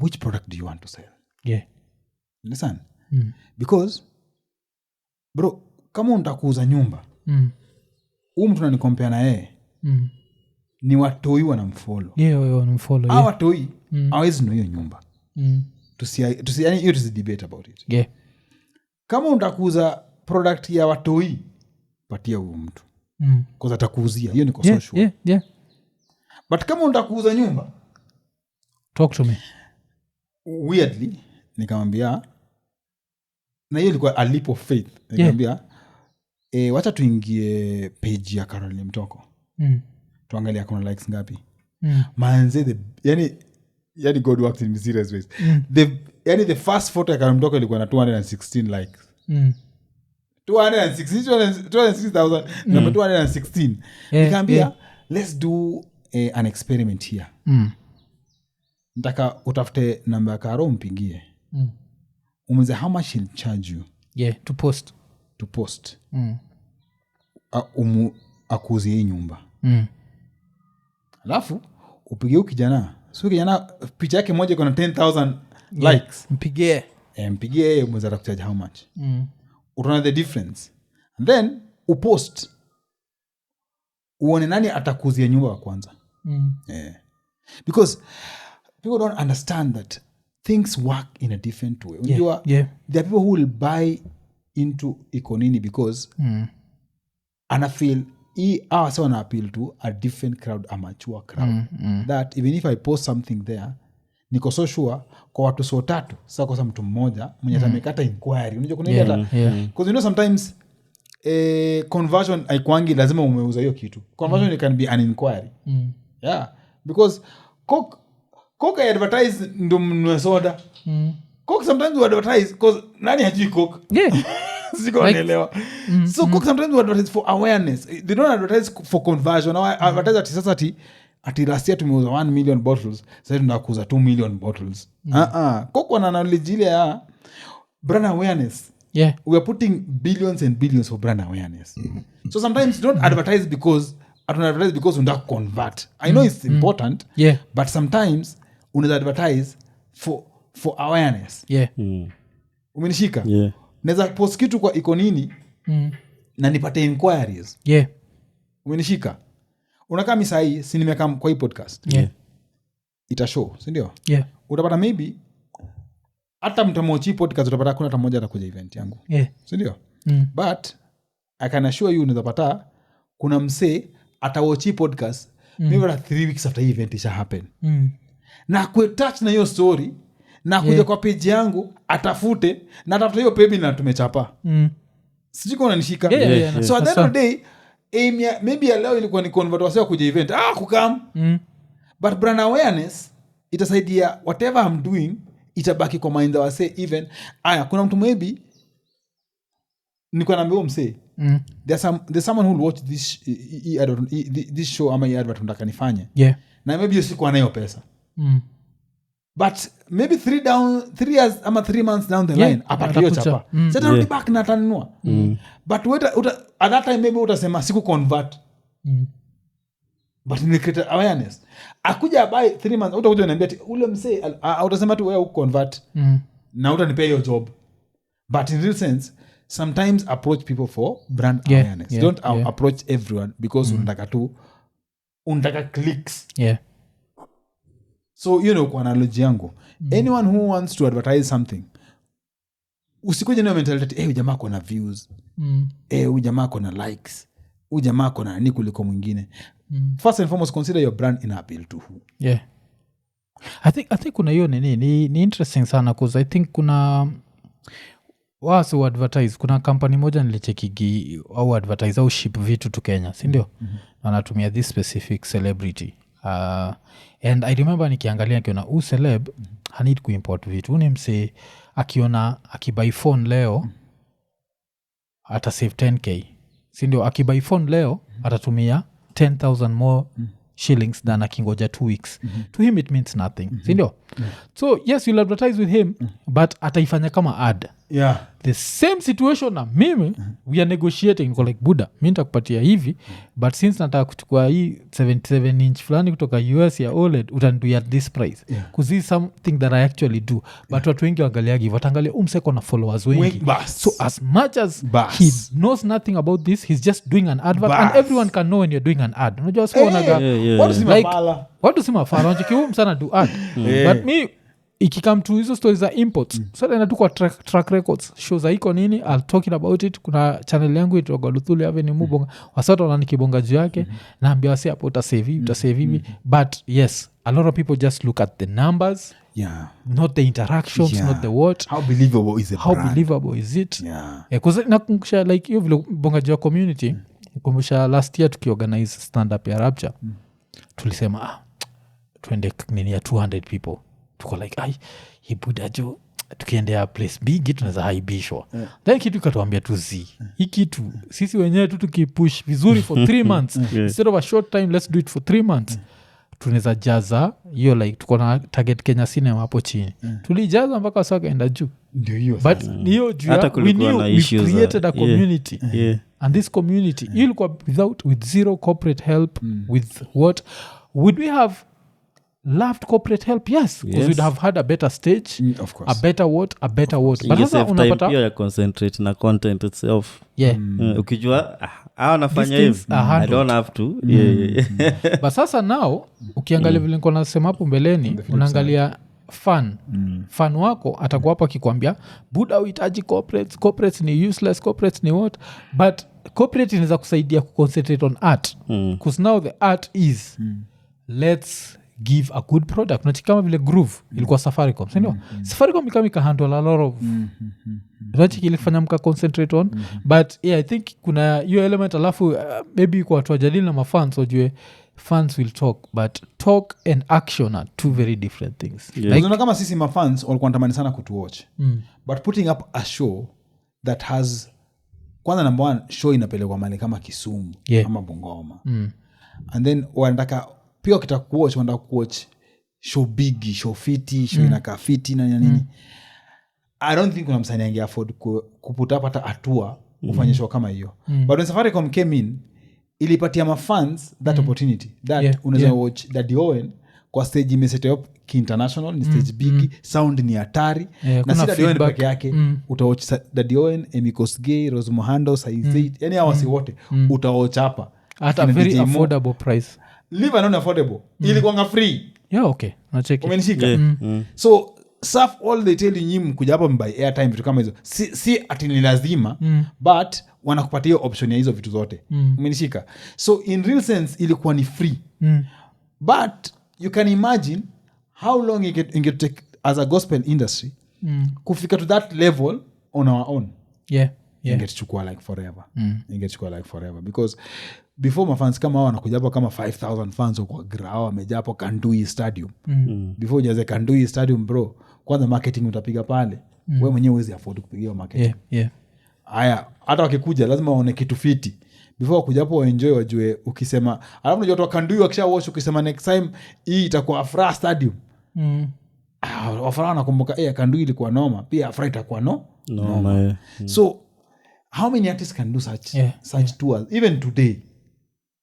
which product do you want to sell listen because bro kama unataka kuuza nyumba mtu ananikompea na yeye ni watoi wanamfollow wanamfollow watoi hawezi know hiyo nyumba yani hiyo tusidebate about it kama unatakuuza product ya watoi patia huyo mtu kwa atakuuzia hiyo ni kwa social but kama unatakuuza nyumba talk to me weirdly nikamwambia na hiyo ilikuwa a leap of faith nikamwambia wacha tuingie page ya Caroline Mtoko tuangalia kuna likes ngapi manze yani God works in mysterious ways the first photo ya Caroline Mtoko ilikuwa na 216 likes 260,000 number 216 nikamwambia let's do an experiment here nataka utafute namba ya Karo mpigie umuze how much he'll charge you to post akuzie hii nyumba alafu upigie kijana picha yake moja kuna 10,000 likes mpigie mweza kuchaji how much utaona the difference and then upost uone nani atakuzia nyumba wa kwanza because people don't understand that things work in a different way there are people who will buy into IKONINI because anafeel so an appeal to a different crowd, a mature crowd that even if I post something there niko so sure kwa watu so tatu sasa kwa mtu mmoja mwenye atamekata inquiry unajua kuna ile because you know sometimes conversion haikwangi lazima umeuza hiyo kitu conversion can be an inquiry because Coke advertise ndo mnwe soda Coke sometimes we advertise because nani hajui Coke siko naelewa so Coke sometimes we advertise for awareness they don't advertise for conversion or advertise ati sasa ati last year tumeuza 1 million bottles sasa tunakuza 2 million bottles Coke wana knowledge ile ya brand awareness we are putting billions and billions for brand awareness so sometimes don't advertise because unataka convert I know it's important but sometimes unaweza advertise for awareness umenishika naweza post kitu kwa IKONINI na nipate inquiries umenishika unakaa misai si nimeka kwa hii podcast itashow si ndio utapata maybe hata mtamochi podcast utapata kuna hata mmoja atakuja event yangu si ndio but I can assure you unaweza pata kuna msee atawochi podcast maybe 3 weeks after hii event isha happen na kuetouch na hiyo story na kuja kwa page yangu atafute na atafuta hiyo page na tumechapa sijui kama unanishika so at the end of the day maybe leo ilikuwa ni convert wasio kuja event kukam but brand awareness itasaidia whatever I'm doing itabaki kwa mind wa say even kuna mtu maybe niko naambia msee there's someone who will watch this show ama advert nataka nifanye na maybe usiku anayo pesa but maybe 3 years ama 3 months down the line apatio chapa sasa back na tanunua but at that time maybe utasema siku convert but ni create awareness akuja buy 3 months utakuja niambia ule msee utasema tu wewe convert na utanipea hiyo job but in real sense sometimes approach people for brand awareness don't approach everyone because unataka clicks so kwa analogy yangu anyone who wants to advertise something usikuje na mentality huyu jamaa kona views huyu jamaa kona likes huyu jamaa kona nini kuliko mwingine first and foremost consider your brand in appeal to who I think kuna hiyo ni interesting sana because I think kuna wasi advertise kuna company moja nilichekigi au advertise au ship vitu to Kenya si ndio anatumia this specific celebrity and I remember nikiangalia akiona celeb I need kuimport vitu ni mse akiona akibuy phone leo ata save 10k si ndio akibuy phone leo atatumia 10,000 more shillings than akingoja 2 weeks to him it means nothing si ndio so yes you'll advertise with him but ataifanya kama ad the same situation na mimi we are negotiating niko like buda mi nitakupatia hivi but since nataka kuchukua hii 77 inch fulani kutoka US ya OLED utanidu at this price because this is something that I actually do but watu wengi wangaliagi watangalia umseko na followers wengi so as much as he knows nothing about this he's just doing an advert and everyone can know when you're doing an ad unajua so watu si mafala wanjikiu msana do ad but me ikikam to hizo stories za imports so then tu kwa track records shows za IKONINI I'll talking about it kuna channel yangu itoga Luthuli Avenue Mubonga wasata wana nikibonga juu yake naambia wasi hapo utasave hivi but yes a lot of people just look at the numbers not the interactions not the what how believable is it because nakumbusha like hiyo vile bonga juu ya community nakumbusha last year tukiorganize stand up ya Rapture tulisema tuende nini ya 200 people tuko like hibudajo tukiendea place big tunaweza haibishwa then kitu katuambia tu hii kitu sisi wenyewe tu tukipush vizuri for 3 months instead of a short time let's do it for 3 months tunaweza jaza hiyo like tuko na target Kenya cinema hapo chini tulijaza mpaka sasa kaenda juu ndio hiyo but hiyo juu we knew we created a community and this community ilikuwa with zero corporate help with what would we have loved corporate help yes because we'd have had a better stage of course a better what but sasa unapata pia concentrate na content itself ukijua anafanya hivi I don't have to but sasa now ukiangalia vile niko nasema hapo mbeleni unaangalia fan wako atakuwa hapo akikwambia buda uhitaji corporates ni useless corporates ni what but corporate inaweza kusaidia kuconcentrate on art because now the art is let's give a good product nachikama vile Groove ilikuwa Safaricom sindio Safaricom ikama handle a lot of nachiki ilifanya mka concentrate on but I think kuna hiyo element alafu maybe kwa watu wajadili na mafans wajue fans will talk but talk and action are two very different things like, kama sisi mafans walikuwa wanatamani sana kutuwatch but putting up a show that has kwanza number one show inapelekwa mali kama Kisumu ama Bungoma and then wanataka pia ukitaka kuwatch wanataka kuwatch show big show fiti show inakaa fiti na nini I don't think kuna msanii ange afford kuputa hapa hata atua ufanye show kama hiyo but when Safaricom came in ilipatia mafans that opportunity that unaweza watch the OWEN kwa stage imeset up ki-international ni stage big sound ni hatari na si the OWEN peke yake utawatch the OWEN Emikos Gay Rose Mohando Saizeit yani hawasi wote utawatch hapa at a very affordable price live and unaffordable ilikuwa free okay nacheki umenishika so surf all they tell you nyinyi kuja hapa mbuy airtime vitu kama hizo si ati ni lazima but wanakupatia option ya hizo vitu zote umenishika so in real sense ilikuwa ni free but you can imagine how long it can take as a gospel industry kufika to that level on our own ingechukua like forever ingechukua like forever because before mafans kama hao wanakuja hapo kama 5000 fans kwa grao wamejaa hapo Kandui Stadium before ujaze Kandui Stadium bro kwanza marketing utapiga pale wewe mwenyewe huwezi afford kupigia marketing haya hata wakikuja lazima waone kitu fiti before wakuja hapo waenjoy wajue ukisema alafu unajua watu wa Kandui wakisha watch ukisema next time hii itakuwa Afra Stadium Afra wanakumbuka Kandui ilikuwa noma pia Afra itakuwa noma. So how many artists can do such tours even today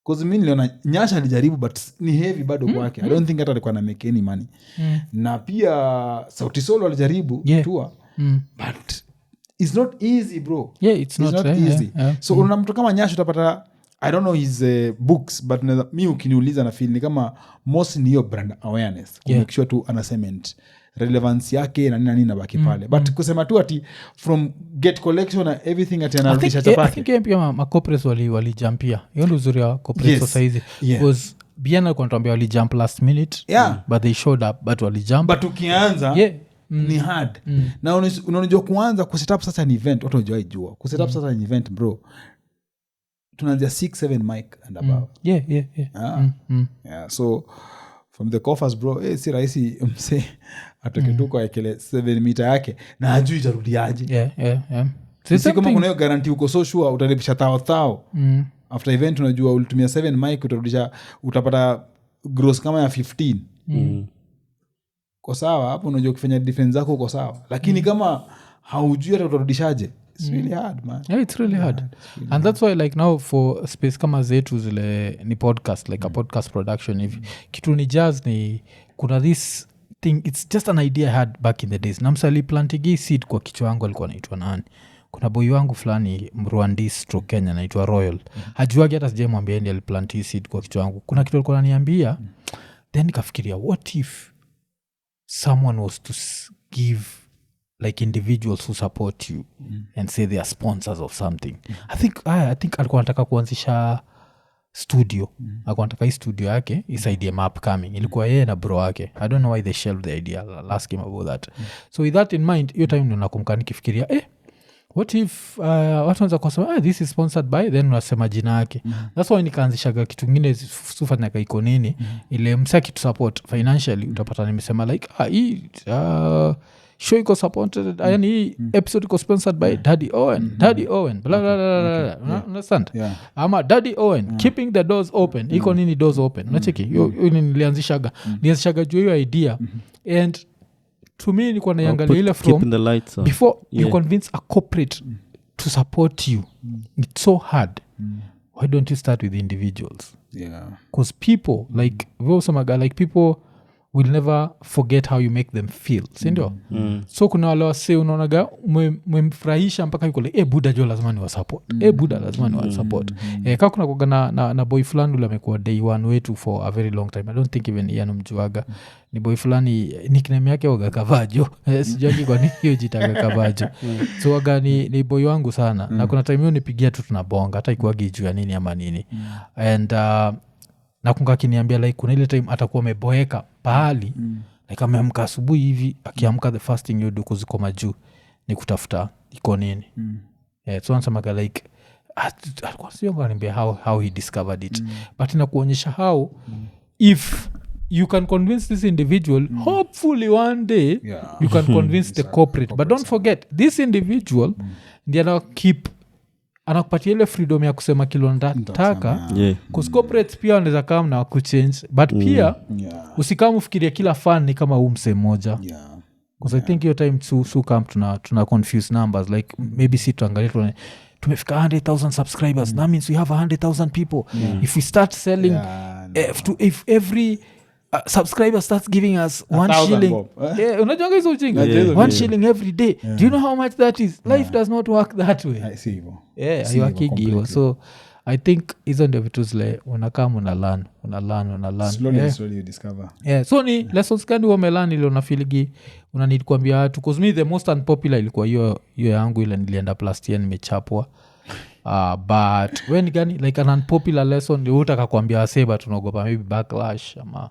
because mimi niliona Nyasha alijaribu but ni heavy bado kwake I don't think hata alikuwa na make any money na pia Sauti Sol alijaribu tour but it's not easy bro it's not easy so una mtu kama Nyasha utapata I don't know his books but mi ukiniuliza na feel ni kama most ni hiyo brand awareness make sure tu ana cement relevance yake na nini nabaki pale but kusema tu ati from get collection na everything ati anarudisha chapati I think pia ma corporates walijumpia hiyo ndio uzuri wa corporate saizi because Biana alikuwa anatuambia walijump last minute but they showed up but walijump but ukianza ni hard na unajua kuanza kuset up sasa an event watu hawajui jua kuset up sasa an event bro tunaanzia 6-7 mic and above so from the coffers bro si rahisi mse atoke tu kwa ekele 7 meter yake na hajui itarudiaje sisi kama kuna hiyo guarantee uko so sure utalipisha 1000 after event unajua ulitumia 7 mic utarudisha utapata gross kama ya 15 kwa sawa hapo unajua ukifanya defense zako uko sawa lakini kama haujui hata utarudishaje it's really hard man it's really hard and that's why like now for space kama zetu zile ni podcast like a podcast production hivi kitu ni jazz ni kuna this thing it's just an idea I had back in the days na msali plantigi seed kwa kichwa wangu alikuwa anaitwa nani kuna boy wangu fulani Mrwandese stroke Kenya anaitwa Royal hajuagi hata sijamwambia ndiye aliplant seed kwa kichwa wangu kuna kitu alikuwa ananiambia then nikafikiria what if someone was to give like individuals who support you and say they are sponsors of something I think alikuwa anataka kuanzisha studio alikuwa anataka hii studio yake isaidie upcoming ilikuwa yeye na bro wake I don't know why they shelved the idea I'll ask him about that so with that in mind hiyo time ndio nakumbuka nikifikiria what if watu wanza kusema this is sponsored by then unasema jina yake that's why nikaanzishaga kitu kingine sufanyaka Ikonini ile msaki to support financially utapata nimesema like show iko supported yani episode iko sponsored by Daddy Owen blah blah blah understand ama Daddy Owen keeping the doors open iko nini doors open unacheki hiyo nilianzishaga juu hiyo idea and to me nilikuwa naangalia ile from before you convince a corporate to support you it's so hard why don't you start with individuals because people like people will never forget how you make them feel sindio so kuna wale wase unaonaga umemfurahisha mpaka yuko like buda jo lazima ni wasupport buda lazima ni wasupport kama kuna kuga na boy fulani ule amekuwa day one wetu for a very long time I don't think even Ian mjuaga ni boy fulani nickname yake waga Kavajo sijui kwa nini hiyo jitaga Kavajo so waga ni boy wangu sana na kuna time hiyo nipigia tu tunabonga hata ikuwa giju ya nini ama nini and na kunga kiniambia like kuna ile time atakuwa ameboeka pahali like ameamka asubuhi hivi akiamka the first thing you do kuziko majuu ni kutafuta Ikonini so anasemaga like alikuwa sio nganiambia how he discovered it but inakuonyesha how if you can convince this individual hopefully one day you can convince the corporate but don't forget this individual ndiye ana keep anakupatia ile freedom ya kusema kilo nataka because corporates pia wanaweza kama na kuchange but pia usikamu fikiria kila fan ni kama huu mse mmoja because I think your time so come tuna confuse numbers like maybe si tuangalie tumefika 100,000 subscribers that means we have 100,000 people if we start selling if every subscriber starts giving us 1 shilling unajua hizo ujinga 1 shilling every day do you know how much that is life does not work that way I see hivyo haiwakigi hivyo so I think hizo ndio vitu zile unakaa una learn slowly you discover so ni lessons gani wamelani ile unafiligi unanid kuambia watu because me the most unpopular ilikuwa hiyo yangu ile nilienda plus 10 nimechapwa but when gani like an unpopular lesson ndio utaka kuambia waseba tunaogopa maybe backlash ama